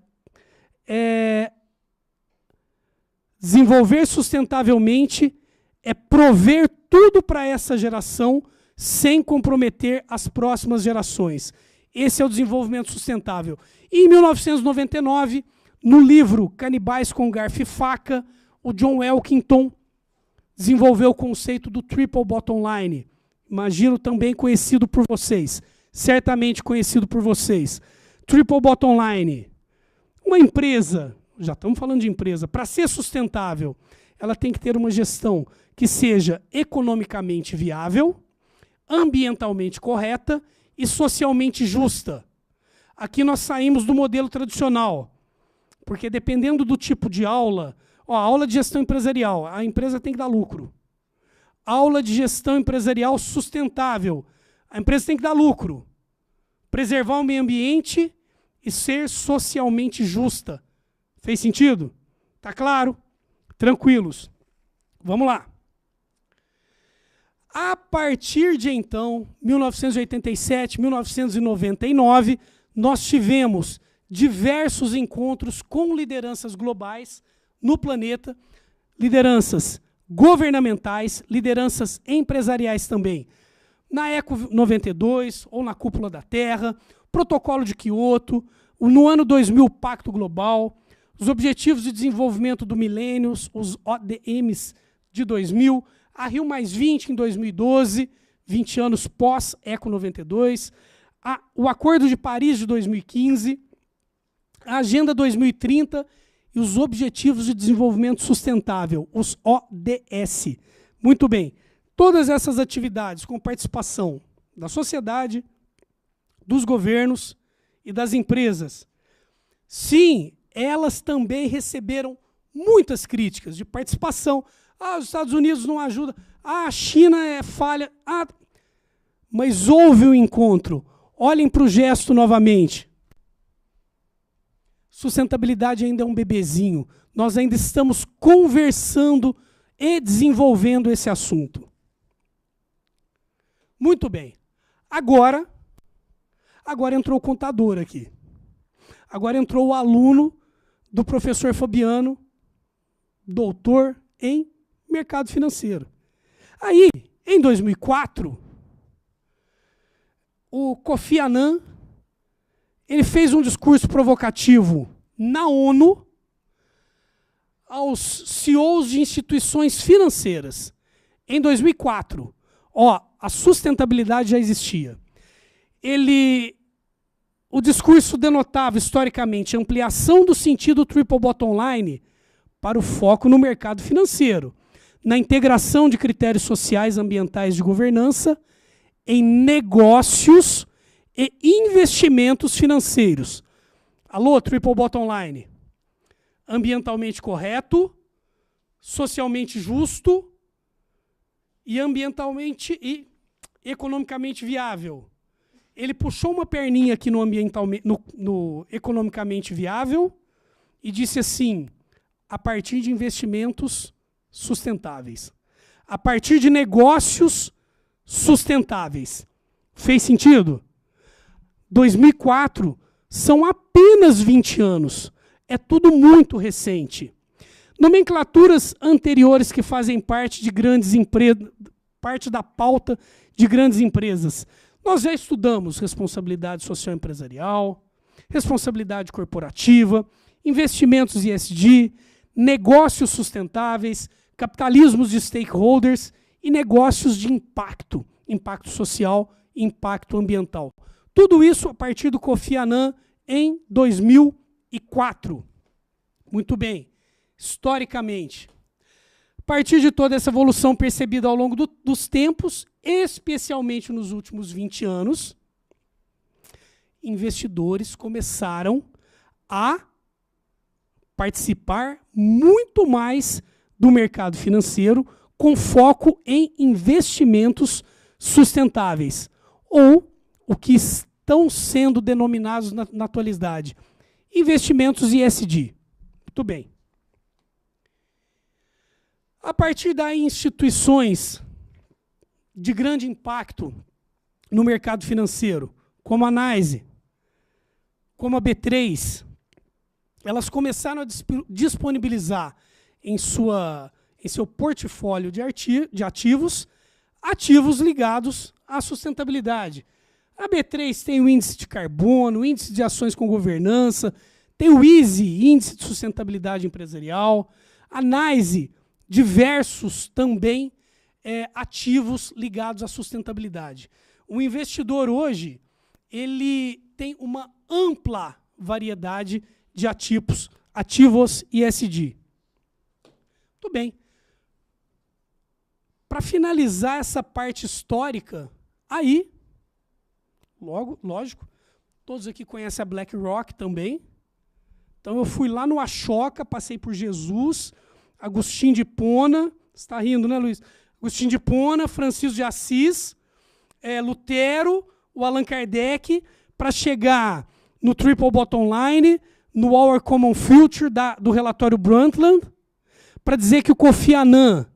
desenvolver sustentavelmente é prover tudo para essa geração sem comprometer as próximas gerações. Esse é o desenvolvimento sustentável. E em 1999, no livro Canibais com Garfo e Faca, o John Elkington desenvolveu o conceito do Triple Bottom Line. Imagino também conhecido por vocês. Certamente conhecido por vocês. Triple Bottom Line. Uma empresa, já estamos falando de empresa, para ser sustentável, ela tem que ter uma gestão que seja economicamente viável, ambientalmente correta e socialmente justa. Aqui nós saímos do modelo tradicional, porque dependendo do tipo de aula, aula de gestão empresarial, a empresa tem que dar lucro. Aula de gestão empresarial sustentável, A empresa tem que dar lucro, preservar o meio ambiente e ser socialmente justa. Fez sentido? Tá claro? Tranquilos. Vamos lá. A partir de então, 1987, 1999, nós tivemos diversos encontros com lideranças globais no planeta, lideranças governamentais, lideranças empresariais também. Na Eco 92, ou na Cúpula da Terra, Protocolo de Quioto, no ano 2000, Pacto Global, os Objetivos de Desenvolvimento do Milênio, os ODMs de 2000, a Rio+20 em 2012, 20 anos pós-Eco 92, o Acordo de Paris de 2015, a Agenda 2030 e os Objetivos de Desenvolvimento Sustentável, os ODS. Muito bem, todas essas atividades com participação da sociedade, dos governos e das empresas. Sim, elas também receberam muitas críticas de participação. Os Estados Unidos não ajudam. A China é falha. Mas houve um encontro. Olhem para o gesto novamente. Sustentabilidade ainda é um bebezinho. Nós ainda estamos conversando e desenvolvendo esse assunto. Muito bem. Agora entrou o contador aqui. Agora entrou o aluno do professor Fabiano, doutor em mercado financeiro. Aí, em 2004, o Kofi Annan, ele fez um discurso provocativo na ONU aos CEOs de instituições financeiras. Em 2004, a sustentabilidade já existia. O discurso denotava, historicamente, a ampliação do sentido triple bottom line para o foco no mercado financeiro, na integração de critérios sociais, ambientais de governança em negócios e investimentos financeiros. Alô, triple bottom line. Ambientalmente correto, socialmente justo e ambientalmente e economicamente viável. Ele puxou uma perninha aqui no economicamente viável e disse assim, a partir de investimentos sustentáveis, a partir de negócios sustentáveis. Fez sentido? 2004 são apenas 20 anos. É tudo muito recente. Nomenclaturas anteriores que fazem parte de grandes empresas, parte da pauta de grandes empresas. Nós já estudamos responsabilidade social empresarial, responsabilidade corporativa, investimentos ESG, negócios sustentáveis, capitalismos de stakeholders e negócios de impacto, impacto social e impacto ambiental. Tudo isso a partir do Kofi Annan em 2004. Muito bem, historicamente. A partir de toda essa evolução percebida ao longo dos tempos, especialmente nos últimos 20 anos, investidores começaram a participar muito mais do mercado financeiro com foco em investimentos sustentáveis, ou o que estão sendo denominados na atualidade, investimentos ESG. Muito bem. A partir daí, instituições de grande impacto no mercado financeiro, como a NYSE, como a B3, elas começaram a disponibilizar em seu portfólio de ativos ligados à sustentabilidade. A B3 tem o índice de carbono, o índice de ações com governança, tem o ISE, índice de sustentabilidade empresarial, a NYSE, diversos também ativos ligados à sustentabilidade. O investidor hoje, ele tem uma ampla variedade de ativos ESG. Muito bem. Para finalizar essa parte histórica, aí, lógico, todos aqui conhecem a BlackRock também. Então eu fui lá no Ashoka, passei por Jesus, Agostinho de Hipona, você está rindo, né, Luiz? Agostinho de Hipona, Francisco de Assis, Lutero, o Allan Kardec, para chegar no Triple Bottom Line, no Our Common Future, do relatório Brundtland, para dizer que o Kofi Annan,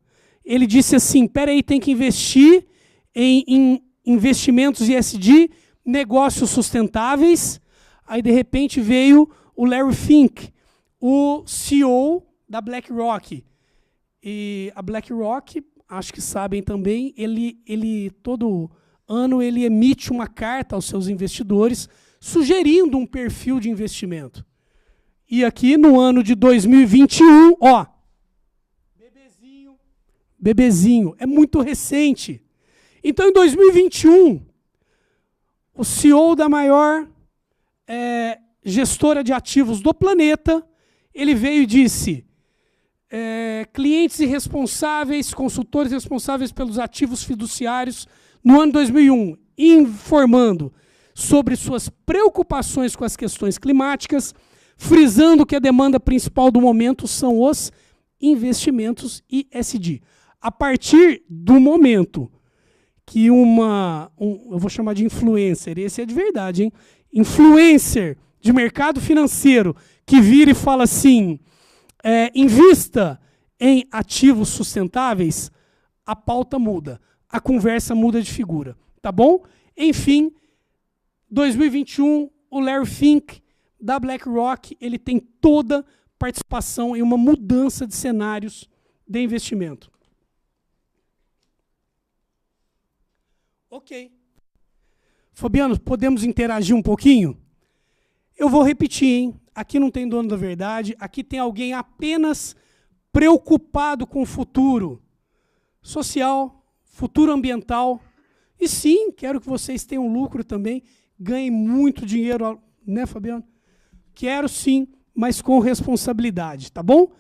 ele disse assim, peraí, tem que investir em investimentos ESG, negócios sustentáveis. Aí, de repente, veio o Larry Fink, o CEO da BlackRock. E a BlackRock, acho que sabem também, ele todo ano ele emite uma carta aos seus investidores sugerindo um perfil de investimento. E aqui no ano de 2021, ó, bebezinho, é muito recente. Então, em 2021, o CEO da maior gestora de ativos do planeta, ele veio e disse, clientes irresponsáveis, consultores responsáveis pelos ativos fiduciários, no ano 2001, informando sobre suas preocupações com as questões climáticas, frisando que a demanda principal do momento são os investimentos ESG. A partir do momento que eu vou chamar de influencer, esse é de verdade, hein? Influencer de mercado financeiro que vira e fala assim, invista em ativos sustentáveis, a pauta muda, a conversa muda de figura, tá bom? Enfim, 2021, o Larry Fink, da BlackRock, ele tem toda participação em uma mudança de cenários de investimento. Ok. Fabiano, podemos interagir um pouquinho? Eu vou repetir, hein? Aqui não tem dono da verdade, aqui tem alguém apenas preocupado com o futuro social, futuro ambiental. E sim, quero que vocês tenham lucro também, ganhem muito dinheiro, né, Fabiano? Quero sim, mas com responsabilidade, tá bom?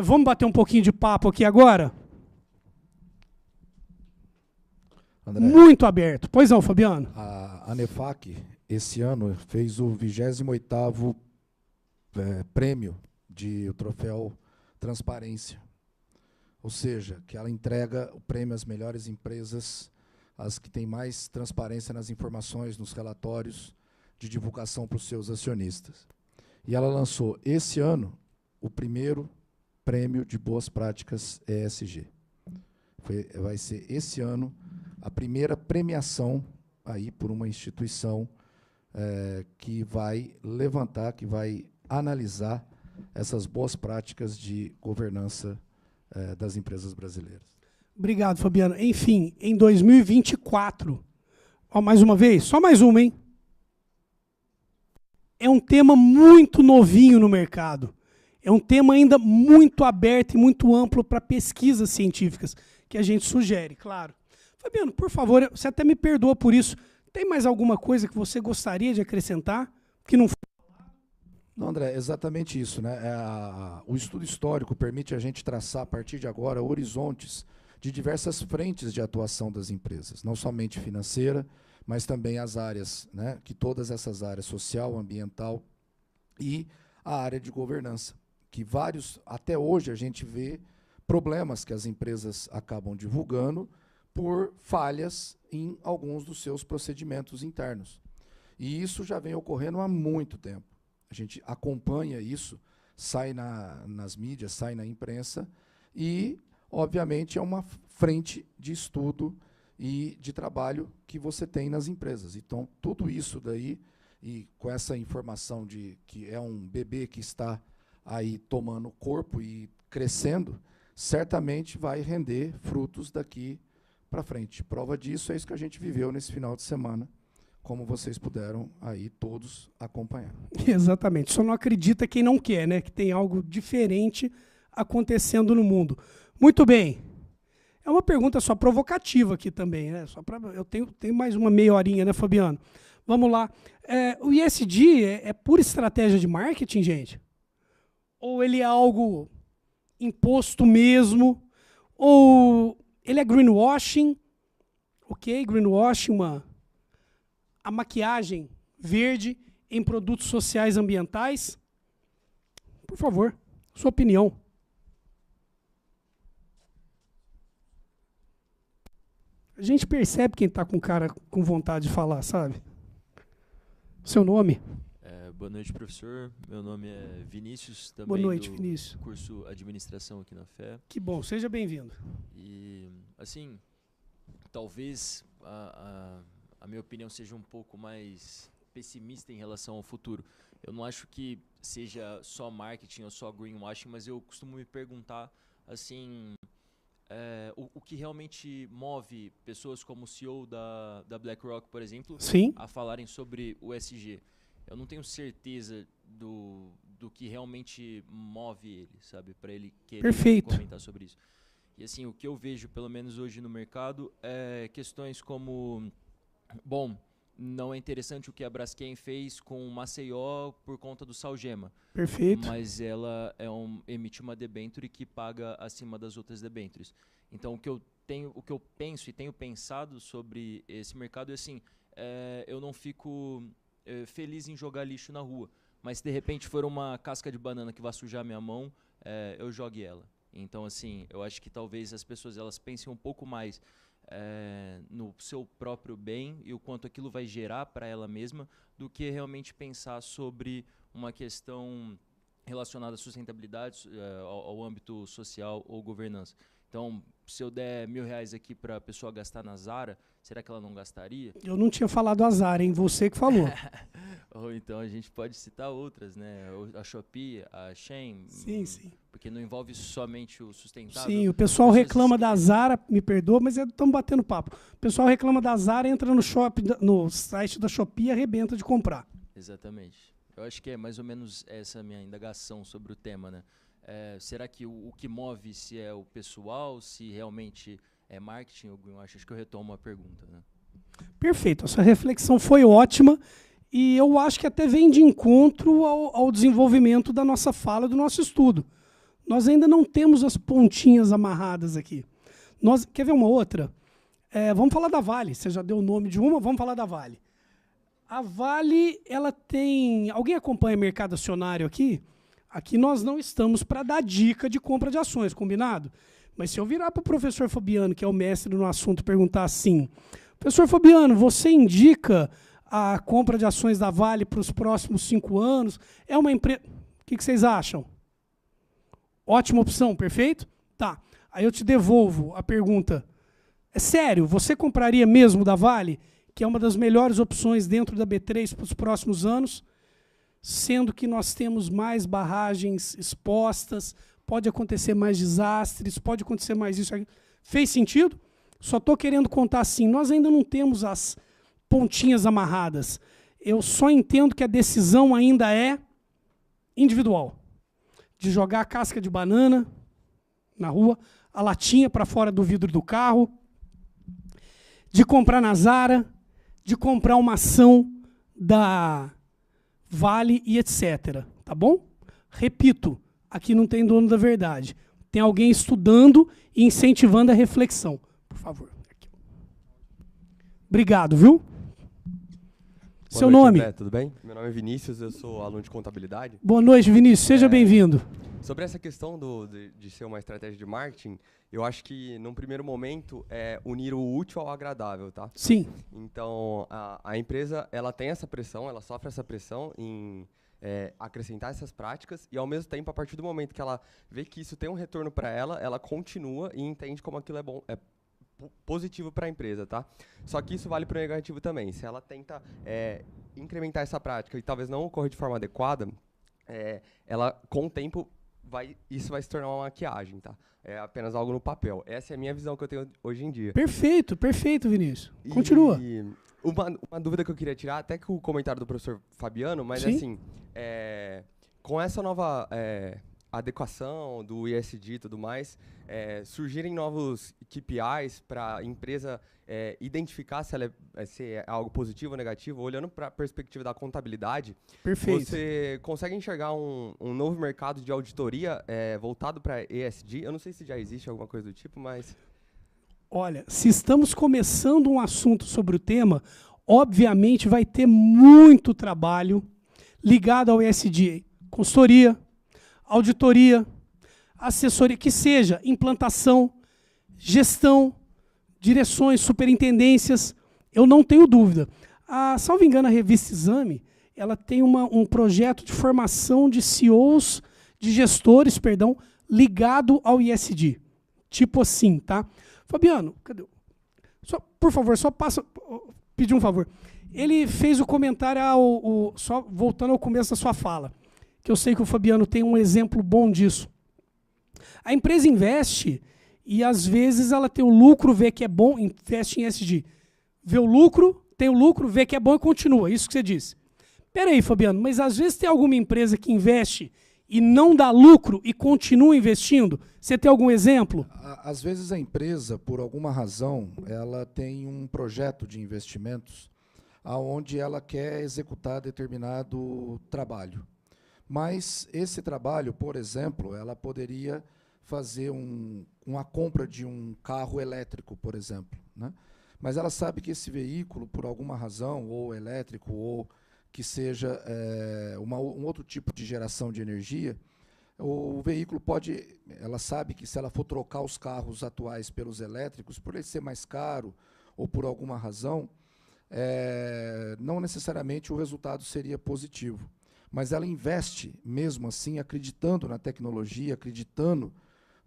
Vamos bater um pouquinho de papo aqui agora? André, muito aberto. Pois não, Fabiano?
A ANEFAC, esse ano, fez o 28º prêmio de o troféu Transparência. Ou seja, que ela entrega o prêmio às melhores empresas, as que têm mais transparência nas informações, nos relatórios de divulgação para os seus acionistas. E ela lançou, esse ano, o primeiro prêmio de boas práticas ESG. Vai ser, esse ano, a primeira premiação aí por uma instituição que vai levantar, que vai analisar essas boas práticas de governança das empresas brasileiras.
Obrigado, Fabiano. Enfim, em 2024, ó, mais uma vez, só mais uma, hein? É um tema muito novinho no mercado. É um tema ainda muito aberto e muito amplo para pesquisas científicas, que a gente sugere, claro. Fabiano, por favor, você até me perdoa por isso. Tem mais alguma coisa que você gostaria de acrescentar? Que não foi?
Não, André, exatamente isso, né? O estudo histórico permite a gente traçar, a partir de agora, horizontes de diversas frentes de atuação das empresas, não somente financeira, mas também as áreas, né? Que todas essas áreas, social, ambiental e a área de governança, que até hoje a gente vê problemas que as empresas acabam divulgando por falhas em alguns dos seus procedimentos internos. E isso já vem ocorrendo há muito tempo. A gente acompanha isso, sai nas mídias, sai na imprensa, e, obviamente, é uma frente de estudo e de trabalho que você tem nas empresas. Então, tudo isso daí, e com essa informação de que é um bebê que está aí tomando corpo e crescendo, certamente vai render frutos daqui para frente. Prova disso é isso que a gente viveu nesse final de semana, como vocês puderam aí todos acompanhar.
Exatamente. Só não acredita quem não quer, né? Que tem algo diferente acontecendo no mundo. Muito bem. É uma pergunta só provocativa aqui também, né? Eu tenho mais uma meia horinha, né, Fabiano? Vamos lá. O ESG é pura estratégia de marketing, gente? Ou ele é algo imposto mesmo? Ou ele é greenwashing? Ok, greenwashing, a maquiagem verde em produtos sociais ambientais? Por favor, sua opinião. A A gente percebe quem está com cara com vontade de falar, sabe? Seu nome?
Boa noite, professor. Meu nome é Vinícius, também
Boa noite,
do
Vinícius.
curso Administração aqui na FE.
Que bom, seja bem-vindo.
E, assim, talvez a minha opinião seja um pouco mais pessimista em relação ao futuro. Eu não acho que seja só marketing ou só greenwashing, mas eu costumo me perguntar, assim, o que realmente move pessoas como o CEO da BlackRock, por exemplo,
Sim.
a falarem sobre o ESG. Eu não tenho certeza do que realmente move ele, sabe? Para ele querer comentar sobre isso. E assim, o que eu vejo, pelo menos hoje no mercado, é questões como... Bom, não é interessante o que a Braskem fez com Maceió por conta do Salgema.
Perfeito.
Mas ela emite uma debênture que paga acima das outras debêntures. Então, o que eu penso e tenho pensado sobre esse mercado é assim, eu não fico feliz em jogar lixo na rua, mas se de repente for uma casca de banana que vai sujar minha mão, eu jogue ela. Então, assim, eu acho que talvez as pessoas elas pensem um pouco mais no seu próprio bem e o quanto aquilo vai gerar para ela mesma, do que realmente pensar sobre uma questão relacionada à sustentabilidade, ao âmbito social ou governança. Então, se eu der R$1.000 aqui para a pessoa gastar na Zara, será que ela não gastaria?
Eu não tinha falado a Zara, hein? Você que falou.
Ou então a gente pode citar outras, né? A Shopee, a Shein.
Sim, sim.
Porque não envolve somente o sustentável.
Sim, o pessoal reclama da Zara, me perdoa, mas estamos batendo papo. O pessoal reclama da Zara, entra no site da Shopee e arrebenta de comprar.
Exatamente. Eu acho que é mais ou menos essa a minha indagação sobre o tema, né? Será que o que move se é o pessoal, se realmente é marketing ou greenwashing? Acho que eu retomo a pergunta, né?
Perfeito, essa reflexão foi ótima e eu acho que até vem de encontro ao desenvolvimento da nossa fala, do nosso estudo. Nós ainda não temos as pontinhas amarradas aqui. Quer ver uma outra? Vamos falar da Vale, você já deu o nome de uma, vamos falar da Vale. A Vale, ela tem... Alguém acompanha mercado acionário aqui? Aqui nós não estamos para dar dica de compra de ações, combinado? Mas se eu virar para o professor Fabiano, que é o mestre no assunto, e perguntar assim, professor Fabiano, você indica a compra de ações da Vale para os próximos 5 anos? É uma empresa... O que vocês acham? Ótima opção, perfeito? Tá. Aí eu te devolvo a pergunta. É sério, você compraria mesmo da Vale, que é uma das melhores opções dentro da B3 para os próximos anos, sendo que nós temos mais barragens expostas, pode acontecer mais desastres, pode acontecer mais isso. Fez sentido? Só estou querendo contar assim, nós ainda não temos as pontinhas amarradas. Eu só entendo que a decisão ainda é individual. De jogar a casca de banana na rua, a latinha para fora do vidro do carro, de comprar na Zara, de comprar uma ação da Vale e etc. Tá bom? Repito, aqui não tem dono da verdade. Tem alguém estudando e incentivando a reflexão. Por favor. Aqui. Obrigado, viu? Seu nome?
André, tudo bem? Meu nome é Vinícius, eu sou aluno de contabilidade.
Boa noite, Vinícius. Seja bem-vindo.
Sobre essa questão de ser uma estratégia de marketing, eu acho que, num primeiro momento, é unir o útil ao agradável, tá?
Sim.
Então, a empresa, ela tem essa pressão, ela sofre essa pressão em acrescentar essas práticas e, ao mesmo tempo, a partir do momento que ela vê que isso tem um retorno para ela, ela continua e entende como aquilo é bom, positivo para a empresa, tá? Só que isso vale para o negativo também. Se ela tenta incrementar essa prática e talvez não ocorra de forma adequada, ela, com o tempo, isso vai se tornar uma maquiagem, tá? É apenas algo no papel. Essa é a minha visão que eu tenho hoje em dia.
Perfeito, perfeito, Vinícius. Continua.
E uma dúvida que eu queria tirar, até que o comentário do professor Fabiano, mas
Sim.
assim, com essa nova adequação do ESG e tudo mais, surgirem novos KPIs para a empresa identificar se é algo positivo ou negativo, olhando para a perspectiva da contabilidade.
Perfeito.
Você consegue enxergar um novo mercado de auditoria voltado para ESG? Eu não sei se já existe alguma coisa do tipo, mas...
Olha, se estamos começando um assunto sobre o tema, obviamente vai ter muito trabalho ligado ao ESG. Consultoria, auditoria, assessoria, que seja implantação, gestão direções, superintendências, eu não tenho dúvida. Salvo engano, a revista Exame, ela tem um projeto de formação de CEOs, de gestores, perdão, ligado ao ISD. Tipo assim, tá? Fabiano, cadê? Por favor, só passa... Pedir um favor. Ele fez o comentário, só voltando ao começo da sua fala, que eu sei que o Fabiano tem um exemplo bom disso. A empresa investe e, às vezes, ela tem o lucro, vê que é bom, investe em ESG. Vê o lucro, tem o lucro, vê que é bom e continua. Isso que você disse. Espera aí, Fabiano, mas às vezes tem alguma empresa que investe e não dá lucro e continua investindo? Você tem algum exemplo?
Às vezes a empresa, por alguma razão, ela tem um projeto de investimentos onde ela quer executar determinado trabalho. Mas esse trabalho, por exemplo, ela poderia fazer uma compra de um carro elétrico, por exemplo, né? Mas ela sabe que esse veículo, por alguma razão, ou elétrico, ou que seja um outro tipo de geração de energia, o veículo ela sabe que se ela for trocar os carros atuais pelos elétricos, por ele ser mais caro, ou por alguma razão, não necessariamente o resultado seria positivo. Mas ela investe, mesmo assim, acreditando na tecnologia, acreditando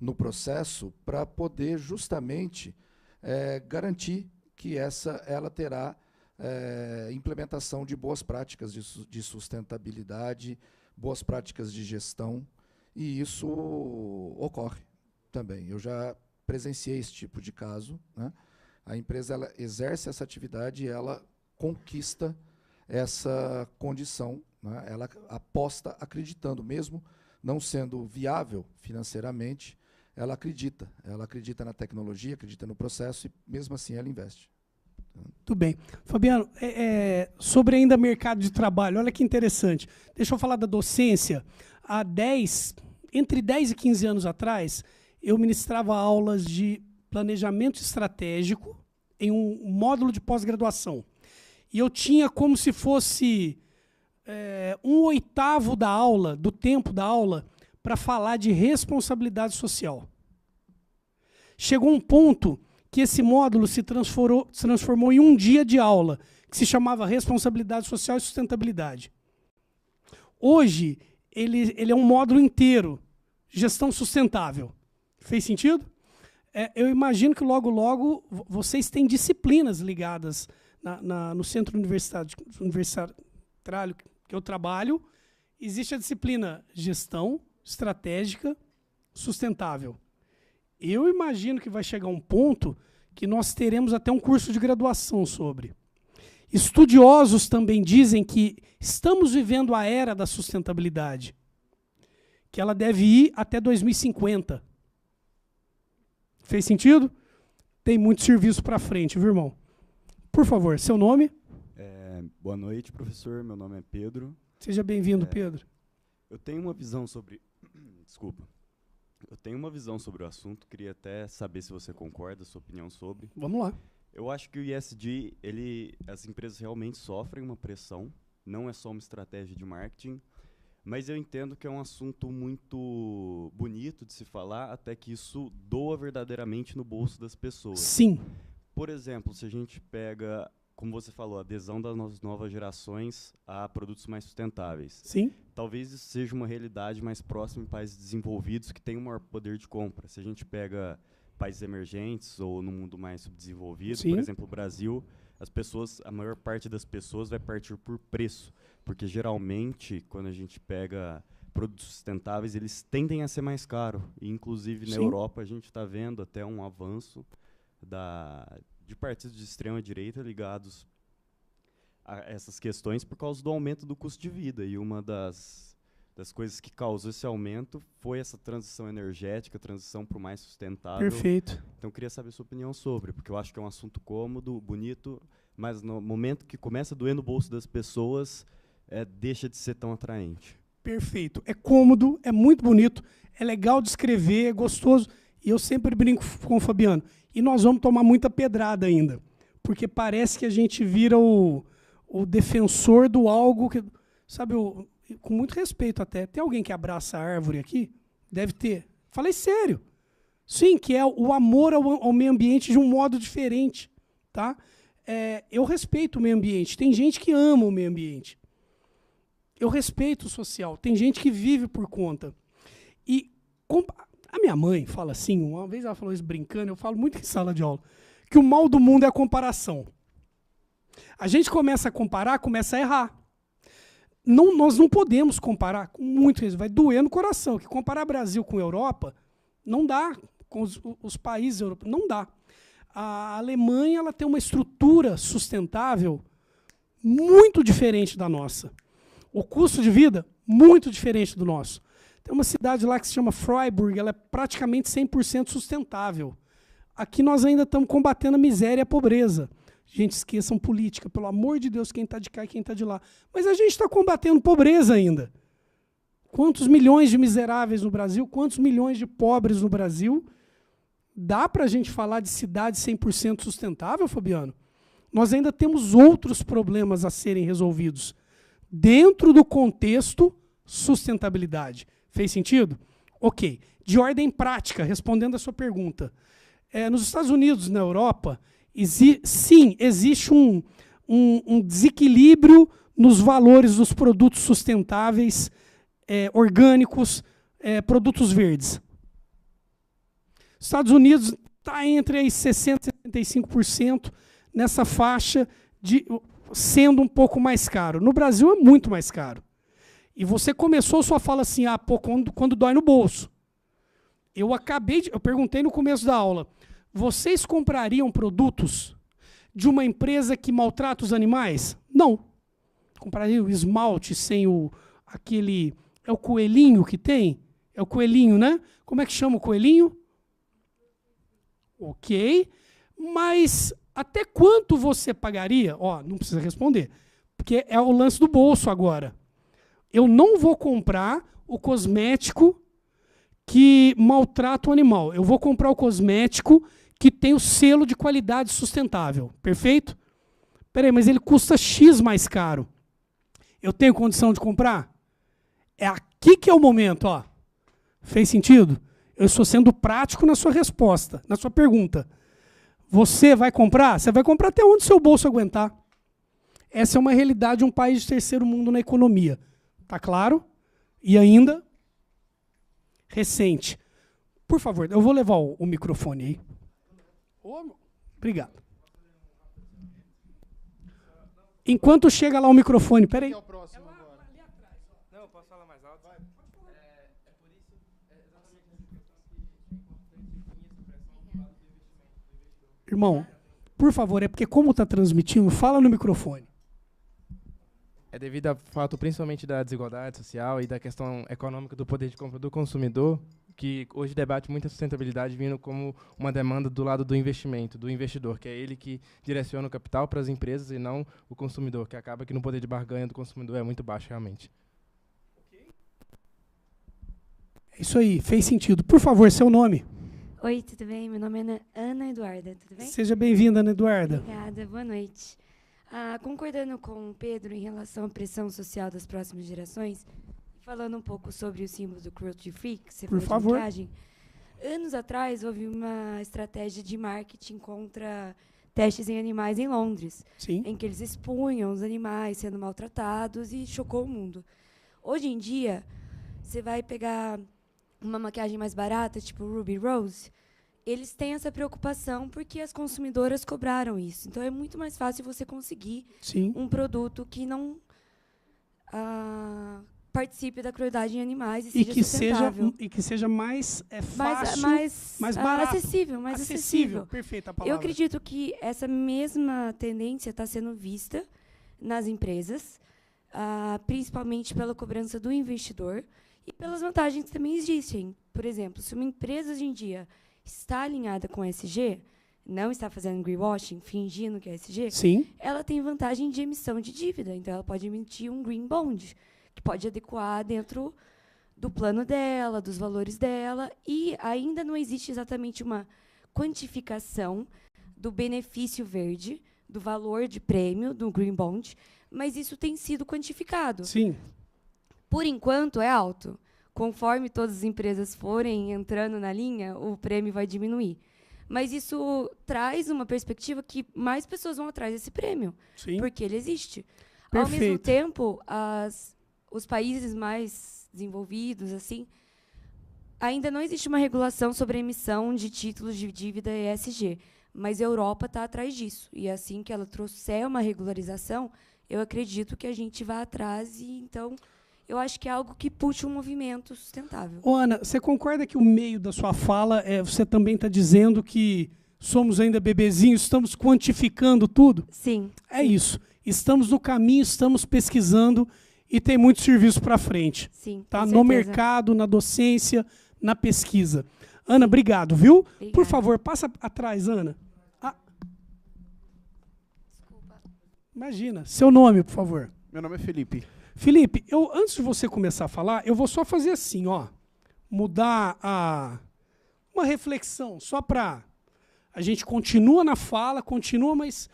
no processo, para poder justamente garantir que ela terá implementação de boas práticas de sustentabilidade, boas práticas de gestão, e isso ocorre também. Eu já presenciei esse tipo de caso, né? A empresa ela exerce essa atividade e ela conquista essa condição, né? Ela aposta acreditando, mesmo não sendo viável financeiramente, ela acredita na tecnologia, acredita no processo e mesmo assim ela investe.
Tudo bem. Fabiano, sobre ainda mercado de trabalho, olha que interessante. Deixa eu falar da docência. Entre 10 e 15 anos atrás, eu ministrava aulas de planejamento estratégico em um módulo de pós-graduação. E eu tinha como se fosse 1/8 da aula, do tempo da aula, para falar de responsabilidade social. Chegou um ponto que esse módulo se transformou em um dia de aula, que se chamava Responsabilidade Social e Sustentabilidade. Hoje, ele é um módulo inteiro, gestão sustentável. Fez sentido? Eu imagino que logo, logo, vocês têm disciplinas ligadas no centro universitário que eu trabalho. Existe a disciplina gestão estratégica sustentável. Eu imagino que vai chegar um ponto que nós teremos até um curso de graduação sobre. Estudiosos também dizem que estamos vivendo a era da sustentabilidade, que ela deve ir até 2050. Fez sentido? Tem muito serviço para frente, viu, irmão? Por favor, seu nome?
Boa noite, professor. Meu nome é Pedro.
Seja bem-vindo, Pedro.
Eu tenho uma visão sobre... Desculpa. Eu tenho uma visão sobre o assunto, queria até saber se você concorda, sua opinião sobre.
Vamos lá.
Eu acho que o ESG, as empresas realmente sofrem uma pressão, não é só uma estratégia de marketing, mas eu entendo que é um assunto muito bonito de se falar, até que isso doa verdadeiramente no bolso das pessoas.
Sim.
Por exemplo, se a gente pega, como você falou, a adesão das novas gerações a produtos mais sustentáveis.
Sim.
Talvez isso seja uma realidade mais próxima em países desenvolvidos que têm um maior poder de compra. Se a gente pega países emergentes ou no mundo mais subdesenvolvido,
Sim.
por exemplo, o Brasil, a maior parte das pessoas vai partir por preço, porque geralmente, quando a gente pega produtos sustentáveis, eles tendem a ser mais caros. E, inclusive, na Europa, a gente está vendo até um avanço de partidos de extrema-direita ligados a essas questões por causa do aumento do custo de vida. E uma das coisas que causou esse aumento foi essa transição energética, transição para o mais sustentável.
Perfeito.
Então, eu queria saber a sua opinião sobre, porque eu acho que é um assunto cômodo, bonito, mas no momento que começa a doer no bolso das pessoas, deixa de ser tão atraente.
Perfeito. É cômodo, é muito bonito, é legal de escrever, é gostoso. E eu sempre brinco com o Fabiano. E nós vamos tomar muita pedrada ainda, porque parece que a gente vira o defensor do algo que... Sabe, com muito respeito até. Tem alguém que abraça a árvore aqui? Deve ter. Falei sério. Sim, que é o amor ao meio ambiente de um modo diferente. Tá? Eu respeito o meio ambiente. Tem gente que ama o meio ambiente. Eu respeito o social. Tem gente que vive por conta. E a minha mãe fala assim, uma vez ela falou isso brincando, eu falo muito em sala de aula, que o mal do mundo é a comparação. A gente começa a comparar, começa a errar. Nós não podemos comparar com muito isso. Vai doer no coração. Que comparar Brasil com Europa, não dá. Com os países europeus, não dá. A Alemanha ela tem uma estrutura sustentável muito diferente da nossa. O custo de vida, muito diferente do nosso. Tem uma cidade lá que se chama Freiburg, ela é praticamente 100% sustentável. Aqui nós ainda estamos combatendo a miséria e a pobreza. Gente, esqueçam política, pelo amor de Deus, quem está de cá e quem está de lá. Mas a gente está combatendo pobreza ainda. Quantos milhões de miseráveis no Brasil, quantos milhões de pobres no Brasil? Dá para a gente falar de cidade 100% sustentável, Fabiano? Nós ainda temos outros problemas a serem resolvidos dentro do contexto sustentabilidade. Fez sentido? Ok. De ordem prática, respondendo a sua pergunta. Nos Estados Unidos, na Europa, sim, existe um desequilíbrio nos valores dos produtos sustentáveis, orgânicos, produtos verdes. Estados Unidos está entre aí 60% e 75% nessa faixa, sendo um pouco mais caro. No Brasil é muito mais caro. E você começou sua fala assim, quando dói no bolso. Eu perguntei no começo da aula, vocês comprariam produtos de uma empresa que maltrata os animais? Não. Comprariam o esmalte sem aquele... É o coelhinho que tem? É o coelhinho, né? Como é que chama o coelhinho? Ok. Mas até quanto você pagaria? Não precisa responder. Porque é o lance do bolso agora. Eu não vou comprar o cosmético que maltrata o animal. Eu vou comprar o cosmético que tem o selo de qualidade sustentável. Perfeito? Peraí, mas ele custa X mais caro. Eu tenho condição de comprar? É aqui que é o momento. Fez sentido? Eu estou sendo prático na sua resposta, na sua pergunta. Você vai comprar? Você vai comprar até onde seu bolso aguentar. Essa é uma realidade de um país de terceiro mundo na economia. Tá claro? E ainda recente. Por favor, eu vou levar o microfone aí. Obrigado. Enquanto chega lá o microfone, peraí.
Não, eu posso falar mais alto? É por isso, exatamente nessa questão que é importante definir essa pressão do lado do investimento.
Irmão, por favor, é porque como está transmitindo, fala no microfone.
É devido ao fato principalmente da desigualdade social e da questão econômica do poder de compra do consumidor, que hoje debate muita sustentabilidade vindo como uma demanda do lado do investimento, do investidor, que é ele que direciona o capital para as empresas e não o consumidor, que acaba que no poder de barganha do consumidor é muito baixo realmente.
É isso aí, fez sentido. Por favor, seu nome.
Oi, tudo bem? Meu nome é Ana Eduarda, tudo bem?
Seja bem-vinda, Ana Eduarda.
Obrigada, boa noite. Concordando com o Pedro em relação à pressão social das próximas gerações, falando um pouco sobre o símbolo do cruelty free, que você falou de maquiagem, anos atrás houve uma estratégia de marketing contra testes em animais em Londres,
Sim.
em que eles expunham os animais sendo maltratados e chocou o mundo. Hoje em dia, você vai pegar uma maquiagem mais barata, tipo Ruby Rose, eles têm essa preocupação porque as consumidoras cobraram isso. Então, é muito mais fácil você conseguir um produto que não participe da crueldade em animais e
que seja mais fácil, mais barato.
Acessível.
Perfeita a palavra.
Eu acredito que essa mesma tendência está sendo vista nas empresas, principalmente pela cobrança do investidor e pelas vantagens que também existem. Por exemplo, se uma empresa hoje em dia está alinhada com ESG, não está fazendo greenwashing, fingindo que é ESG,
Sim.
ela tem vantagem de emissão de dívida. Então, ela pode emitir um green bond, que pode adequar dentro do plano dela, dos valores dela, e ainda não existe exatamente uma quantificação do benefício verde, do valor de prêmio do green bond, mas isso tem sido quantificado.
Sim.
Por enquanto, é alto. conforme todas as empresas forem entrando na linha, o prêmio vai diminuir. Mas isso traz uma perspectiva que mais pessoas vão atrás desse prêmio,
Sim.
porque ele existe.
Perfeito.
Ao mesmo tempo, os países mais desenvolvidos, assim, ainda não existe uma regulação sobre a emissão de títulos de dívida ESG, mas a Europa está atrás disso. E assim que ela trouxer uma regularização, eu acredito que a gente vai atrás e, então, eu acho que é algo que puxa um movimento sustentável.
Ô, Ana, você concorda que o meio da sua fala, você também está dizendo que somos ainda bebezinhos, estamos quantificando tudo?
Sim.
É isso. Estamos no caminho, estamos pesquisando e tem muito serviço para frente.
Sim,
Tá?
com
No
certeza.
mercado, na docência, na pesquisa. Ana, obrigado, viu?
Obrigada.
Por favor, passa atrás, Ana.
Desculpa.
Imagina. Seu nome, por favor.
Meu nome é Felipe.
Felipe, antes de você começar a falar, eu vou só fazer assim, ó. Mudar uma reflexão, só para a gente continua na fala, mas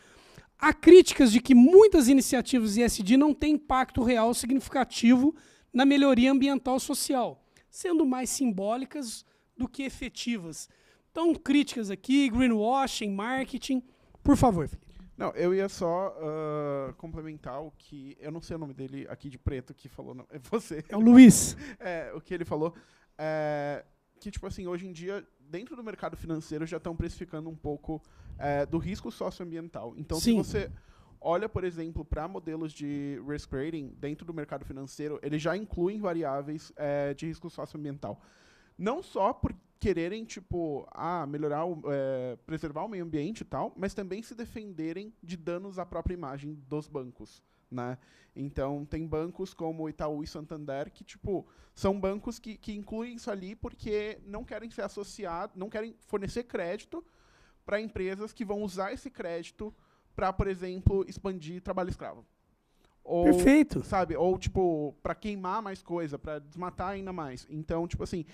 há críticas de que muitas iniciativas ESG não têm impacto real significativo na melhoria ambiental e social, sendo mais simbólicas do que efetivas. Então, críticas aqui, greenwashing, marketing. Por favor, Felipe.
Não, eu ia só complementar o que... Eu não sei o nome dele aqui de preto que falou, não. É você.
É o Luiz.
O que ele falou. Que, tipo assim, hoje em dia, dentro do mercado financeiro, já estão precificando um pouco do risco socioambiental. Então,
Sim.
se você olha, por exemplo, para modelos de risk rating dentro do mercado financeiro, eles já incluem variáveis de risco socioambiental. Não só por quererem, tipo, melhorar, preservar o meio ambiente e tal, mas também se defenderem de danos à própria imagem dos bancos, né? Então, tem bancos como Itaú e Santander que, tipo, são bancos que incluem isso ali porque não querem ser associados, não querem fornecer crédito para empresas que vão usar esse crédito para, por exemplo, expandir trabalho escravo. Ou,
Perfeito.
sabe? Ou, tipo, para queimar mais coisa, para desmatar ainda mais. Então, tipo assim,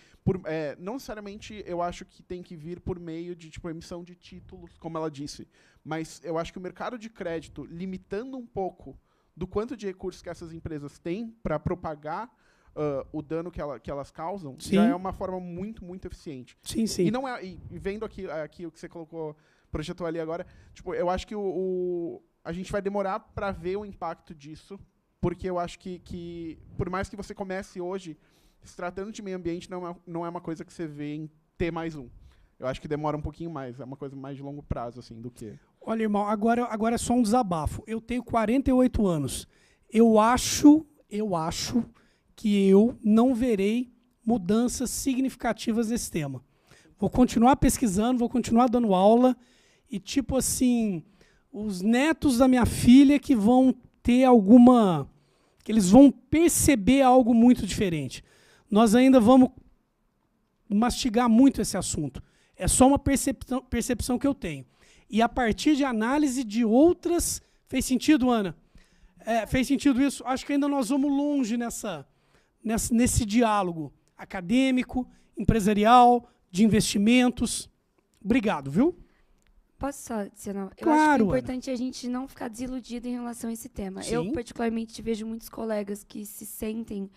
não necessariamente eu acho que tem que vir por meio de, tipo, emissão de títulos, como ela disse. Mas eu acho que o mercado de crédito, limitando um pouco do quanto de recursos que essas empresas têm para propagar o dano que elas causam,
Sim.
já é uma forma muito, muito eficiente.
Sim, sim.
E não é, e vendo aqui o que você colocou, projetou ali agora, tipo, eu acho que a gente vai demorar para ver o impacto disso, porque eu acho que por mais que você comece hoje, se tratando de meio ambiente, não é uma coisa que você vê em T+1. Eu acho que demora um pouquinho mais, é uma coisa mais de longo prazo, assim, do que...
Olha, irmão, agora é só um desabafo. Eu tenho 48 anos. Eu acho que eu não verei mudanças significativas nesse tema. Vou continuar pesquisando, vou continuar dando aula e, tipo assim, os netos da minha filha que vão ter que eles vão perceber algo muito diferente. Nós ainda vamos mastigar muito esse assunto. É só uma percepção que eu tenho. E a partir de análise de outras... Fez sentido, Ana? Fez sentido isso? Acho que ainda nós vamos longe nesse diálogo acadêmico, empresarial, de investimentos. Obrigado, viu?
Posso só dizer, não? Eu acho que
Claro,
é importante a gente não ficar desiludido em relação a esse tema.
Sim.
Eu, particularmente, vejo muitos colegas que se sentem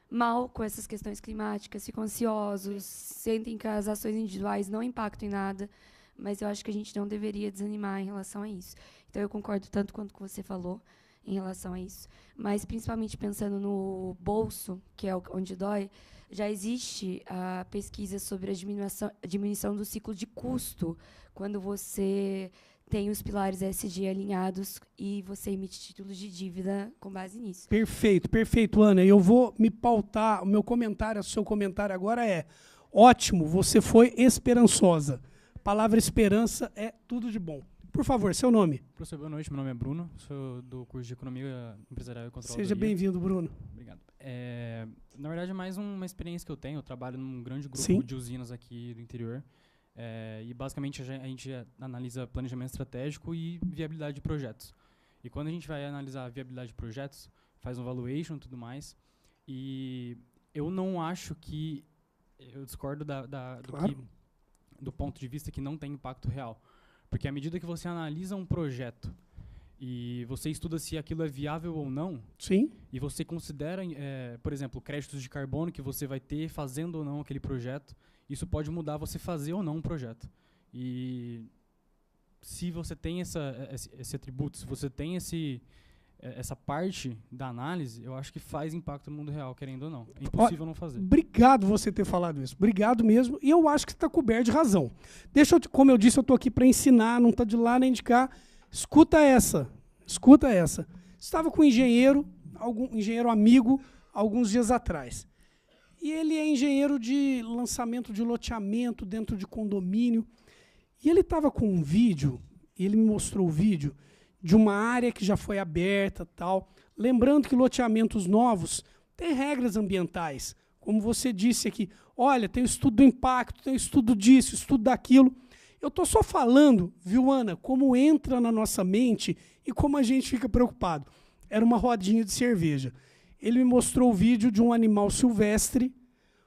mal com essas questões climáticas, ficam ansiosos, sentem que as ações individuais não impactam em nada, mas eu acho que a gente não deveria desanimar em relação a isso. Então, eu concordo tanto quanto você falou em relação a isso, mas principalmente pensando no bolso, que é onde dói, já existe a pesquisa sobre a diminuição do ciclo de custo, quando você tem os pilares ESG alinhados e você emite títulos de dívida com base nisso.
Perfeito, Ana. Eu vou me pautar, o seu comentário agora é ótimo, você foi esperançosa. A palavra esperança é tudo de bom. Por favor, seu nome.
Professor, boa noite. Meu nome é Bruno, sou do curso de Economia Empresarial e Controladoria.
Seja bem-vindo, Bruno.
Obrigado. Na verdade, é mais uma experiência que eu tenho. Eu trabalho num grande grupo
Sim.
de usinas aqui do interior. E, basicamente, a gente analisa planejamento estratégico e viabilidade de projetos. E quando a gente vai analisar a viabilidade de projetos, faz um valuation e tudo mais. E eu não acho que... Eu discordo
Claro.
do ponto de vista que não tem impacto real. Porque à medida que você analisa um projeto e você estuda se aquilo é viável ou não,
Sim.
e você considera, por exemplo, créditos de carbono que você vai ter fazendo ou não aquele projeto, isso pode mudar você fazer ou não um projeto. E se você tem esse atributo, se você tem essa parte da análise, eu acho que faz impacto no mundo real, querendo ou não. É impossível não fazer.
Obrigado você ter falado isso. Obrigado mesmo. E eu acho que você está coberto de razão. Como eu disse, eu estou aqui para ensinar, não está de lá nem de cá. Escuta essa. Estava com um engenheiro amigo, alguns dias atrás. E ele é engenheiro de lançamento de loteamento dentro de condomínio. E ele estava com um vídeo, e ele me mostrou o vídeo de uma área que já foi aberta, tal. Lembrando que loteamentos novos têm regras ambientais. Como você disse aqui, olha, tem o estudo do impacto, tem o estudo disso, estudo daquilo. Eu estou só falando, viu, Ana, como entra na nossa mente e como a gente fica preocupado. Era uma rodinha de cerveja. Ele me mostrou o vídeo de um animal silvestre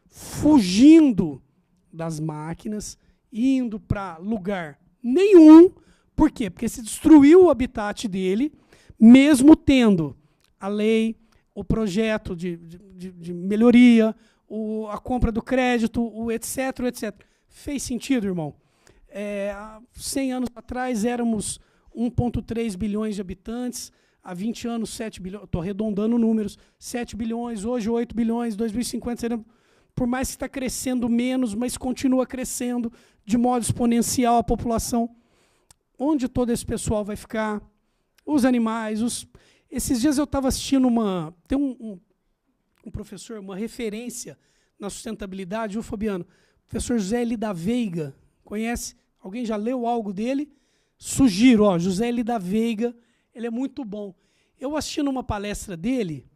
fugindo das máquinas, indo para lugar nenhum. Por quê? Porque se destruiu o habitat dele, mesmo tendo a lei, o projeto de melhoria, a compra do crédito, o etc, etc. Fez sentido, irmão? 100 anos atrás éramos 1,3 bilhões de habitantes, há 20 anos 7 bilhões, estou arredondando números, 7 bilhões, hoje 8 bilhões, 2050 seremos, por mais que está crescendo menos, mas continua crescendo de modo exponencial a população. Onde todo esse pessoal vai ficar? Os animais, Esses dias eu estava assistindo tem um professor, uma referência na sustentabilidade, o Fabiano, professor José L. da Veiga, conhece? Alguém já leu algo dele? Sugiro, José L. da Veiga, ele é muito bom. Eu assisti numa palestra dele,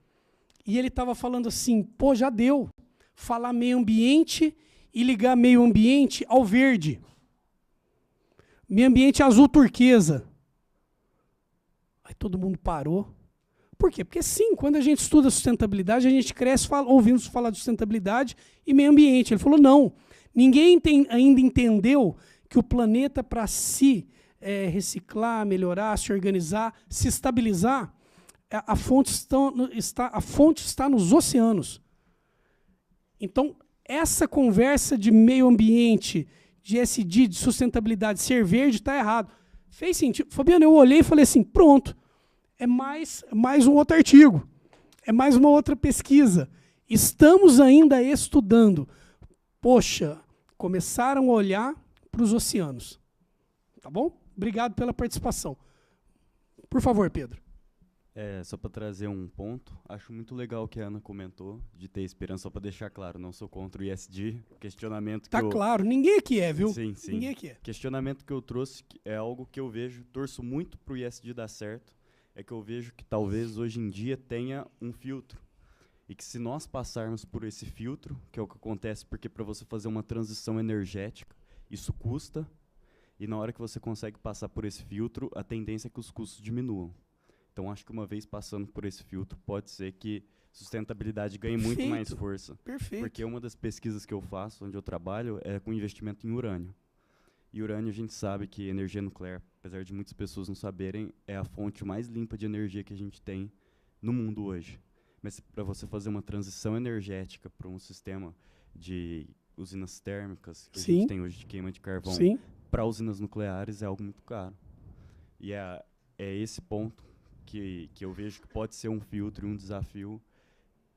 e ele estava falando assim, já deu, falar meio ambiente e ligar meio ambiente ao verde. Meio ambiente azul turquesa. Aí todo mundo parou. Por quê? Porque sim, quando a gente estuda sustentabilidade, a gente cresce ouvindo falar de sustentabilidade e meio ambiente. Ele falou, não, ninguém ainda entendeu que o planeta, para se reciclar, melhorar, se organizar, se estabilizar, a fonte está nos oceanos. Então, essa conversa de meio ambiente, de ESG, de sustentabilidade, ser verde, está errado. Fez sentido. Fabiano, eu olhei e falei assim, pronto, é mais um outro artigo, é mais uma outra pesquisa. Estamos ainda estudando. Poxa, começaram a olhar para os oceanos. Tá bom? Obrigado pela participação. Por favor, Pedro.
Só para trazer um ponto, acho muito legal o que a Ana comentou, de ter esperança, só para deixar claro, não sou contra o ESG, questionamento
Tá claro, ninguém aqui é, viu?
Sim, sim.
Ninguém aqui é.
Questionamento que eu trouxe é algo que eu vejo, torço muito para o ESG dar certo, é que eu vejo que talvez hoje em dia tenha um filtro, e que se nós passarmos por esse filtro, que é o que acontece, porque para você fazer uma transição energética, isso custa, e na hora que você consegue passar por esse filtro, a tendência é que os custos diminuam. Então, acho que uma vez passando por esse filtro, pode ser que sustentabilidade ganhe muito mais força.
Perfeito.
Porque uma das pesquisas que eu faço, onde eu trabalho, é com investimento em urânio. E urânio, a gente sabe que energia nuclear, apesar de muitas pessoas não saberem, é a fonte mais limpa de energia que a gente tem no mundo hoje. Mas para você fazer uma transição energética para um sistema de usinas térmicas, que a gente tem hoje de queima de carvão, para usinas nucleares é algo muito caro. E é esse ponto que eu vejo que pode ser um filtro e um desafio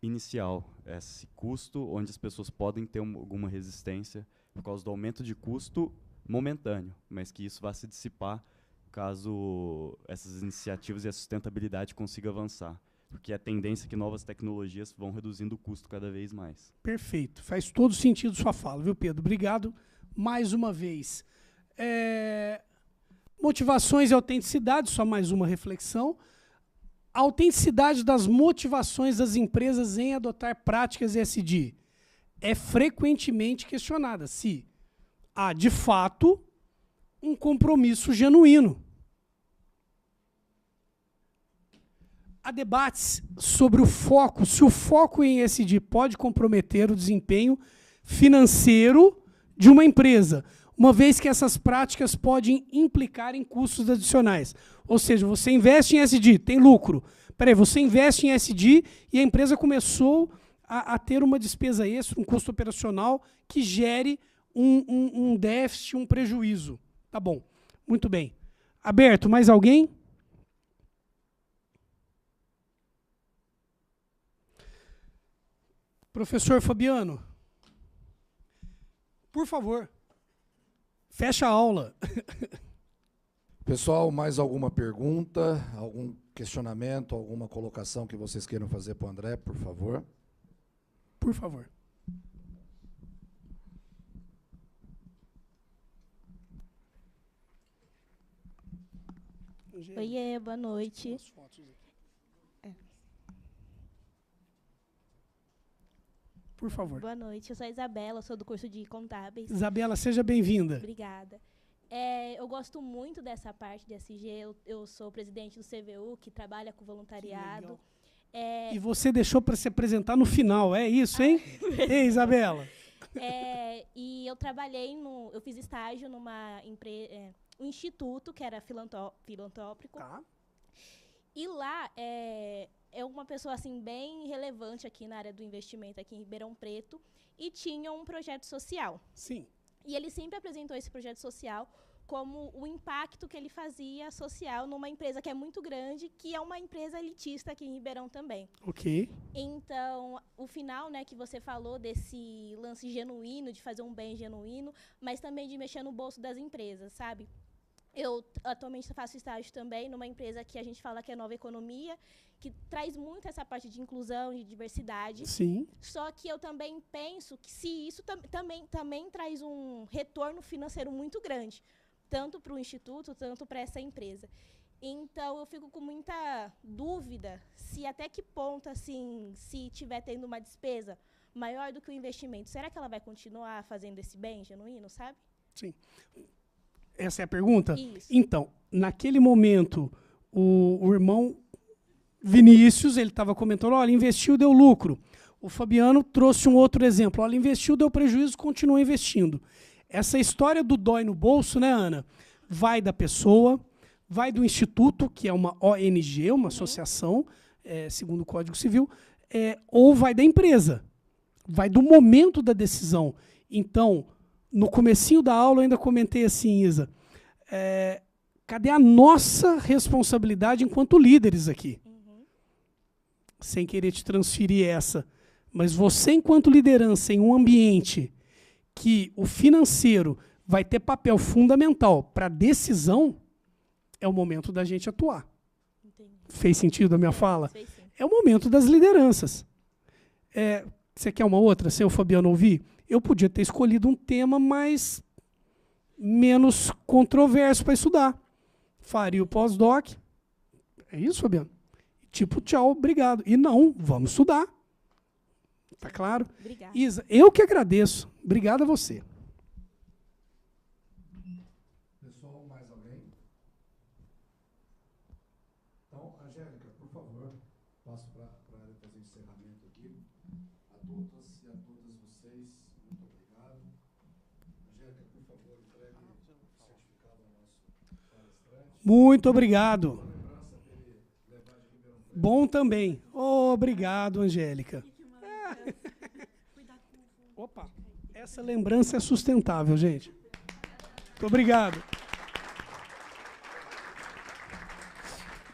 inicial. Esse custo, onde as pessoas podem ter alguma resistência por causa do aumento de custo momentâneo, mas que isso vá se dissipar caso essas iniciativas e a sustentabilidade consiga avançar. Porque a tendência é que novas tecnologias vão reduzindo o custo cada vez mais.
Perfeito. Faz todo sentido sua fala, viu, Pedro? Obrigado mais uma vez. Motivações e autenticidade, só mais uma reflexão. A autenticidade das motivações das empresas em adotar práticas ESG é frequentemente questionada se há, de fato, um compromisso genuíno. Há debates sobre o foco, se o foco em ESG pode comprometer o desempenho financeiro de uma empresa. uma vez que essas práticas podem implicar em custos adicionais. Ou seja, você investe em SD, tem lucro. Peraí, você investe em SD e a empresa começou a ter uma despesa extra, um custo operacional que gere um déficit, um prejuízo. Tá bom, muito bem. Aberto, mais alguém? Professor Fabiano, por favor, fecha a aula.
Pessoal, mais alguma pergunta, algum questionamento, alguma colocação que vocês queiram fazer para o André, por favor?
Por favor.
Oiê, boa noite.
Por favor.
Boa noite, eu sou a Isabela, sou do curso de Contábeis.
Isabela, seja bem-vinda.
Obrigada. Eu gosto muito dessa parte de SG, eu sou presidente do CVU, que trabalha com voluntariado.
E você deixou para se apresentar no final, é isso, hein? Ei, Isabela.
E eu trabalhei, eu fiz estágio numa empresa, um instituto que era filantrópico.
Tá.
E lá é uma pessoa assim bem relevante aqui na área do investimento aqui em Ribeirão Preto e tinha um projeto social.
Sim.
E ele sempre apresentou esse projeto social como o impacto que ele fazia social numa empresa que é muito grande, que é uma empresa elitista aqui em Ribeirão também.
Ok.
Então, o final, né, que você falou desse lance genuíno, de fazer um bem genuíno, mas também de mexer no bolso das empresas, sabe? Eu atualmente faço estágio também numa empresa que a gente fala que é Nova Economia, que traz muito essa parte de inclusão, de diversidade.
Sim.
Só que eu também penso que se isso também traz um retorno financeiro muito grande, tanto para o Instituto, tanto para essa empresa. Então, eu fico com muita dúvida se até que ponto, assim, se estiver tendo uma despesa maior do que o investimento, será que ela vai continuar fazendo esse bem genuíno, sabe?
Sim. Essa é a pergunta?
Isso.
Então, naquele momento, o irmão Vinícius, ele estava comentando, olha, investiu, deu lucro. O Fabiano trouxe um outro exemplo, olha, investiu, deu prejuízo, continua investindo. Essa história do dói no bolso, né, Ana? Vai da pessoa, vai do instituto, que é uma ONG, uma associação, segundo o Código Civil, ou vai da empresa. Vai do momento da decisão. Então, no comecinho da aula eu ainda comentei assim, Isa, cadê a nossa responsabilidade enquanto líderes aqui? Sem querer te transferir essa. Mas você, enquanto liderança em um ambiente que o financeiro vai ter papel fundamental para a decisão, é o momento da gente atuar.
Entendi.
Fez sentido a minha fala?
Fez sim.
É o momento das lideranças. Você quer uma outra, sem o Fabiano ouvir? Eu podia ter escolhido um tema menos controverso para estudar. Faria o pós-doc. É isso, Fabiano? Tipo, tchau, obrigado. E não, vamos estudar. Tá claro?
Obrigada.
Isa, eu que agradeço. Obrigado a você.
Pessoal, mais alguém? Então, Angélica, por favor, passo para ela fazer o encerramento aqui. A todas e a todas vocês, muito obrigado. Angélica, por favor, entregue o certificado ao nosso palestrante.
Muito obrigado. Bom também. Obrigado, Angélica. Opa, essa lembrança é sustentável, gente. Muito obrigado.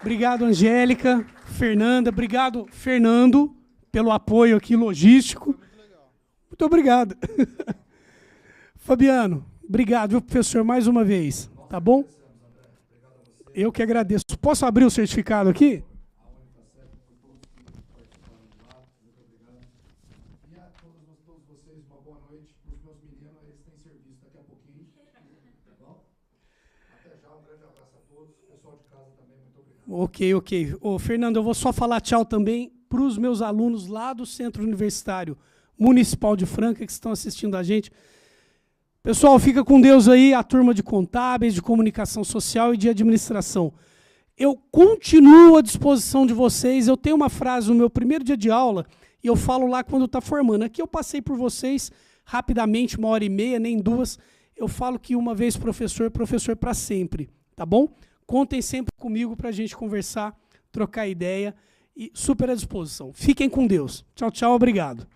Obrigado, Angélica, Fernanda. Obrigado, Fernando, pelo apoio aqui logístico. Muito obrigado. Fabiano, obrigado, viu, professor, mais uma vez. Tá bom? Eu que agradeço. Posso abrir o certificado aqui? Ok. Ô, Fernando, eu vou só falar tchau também para os meus alunos lá do Centro Universitário Municipal de Franca que estão assistindo a gente. Pessoal, fica com Deus aí, a turma de contábeis, de comunicação social e de administração. Eu continuo à disposição de vocês. Eu tenho uma frase no meu primeiro dia de aula e eu falo lá quando está formando. Aqui eu passei por vocês rapidamente, 1h30, nem 2. eu falo que uma vez professor, professor para sempre, tá bom? Contem sempre comigo para a gente conversar, trocar ideia e super à disposição. Fiquem com Deus. Tchau, tchau, obrigado.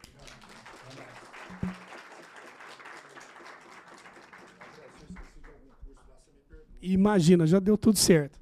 Imagina, já deu tudo certo.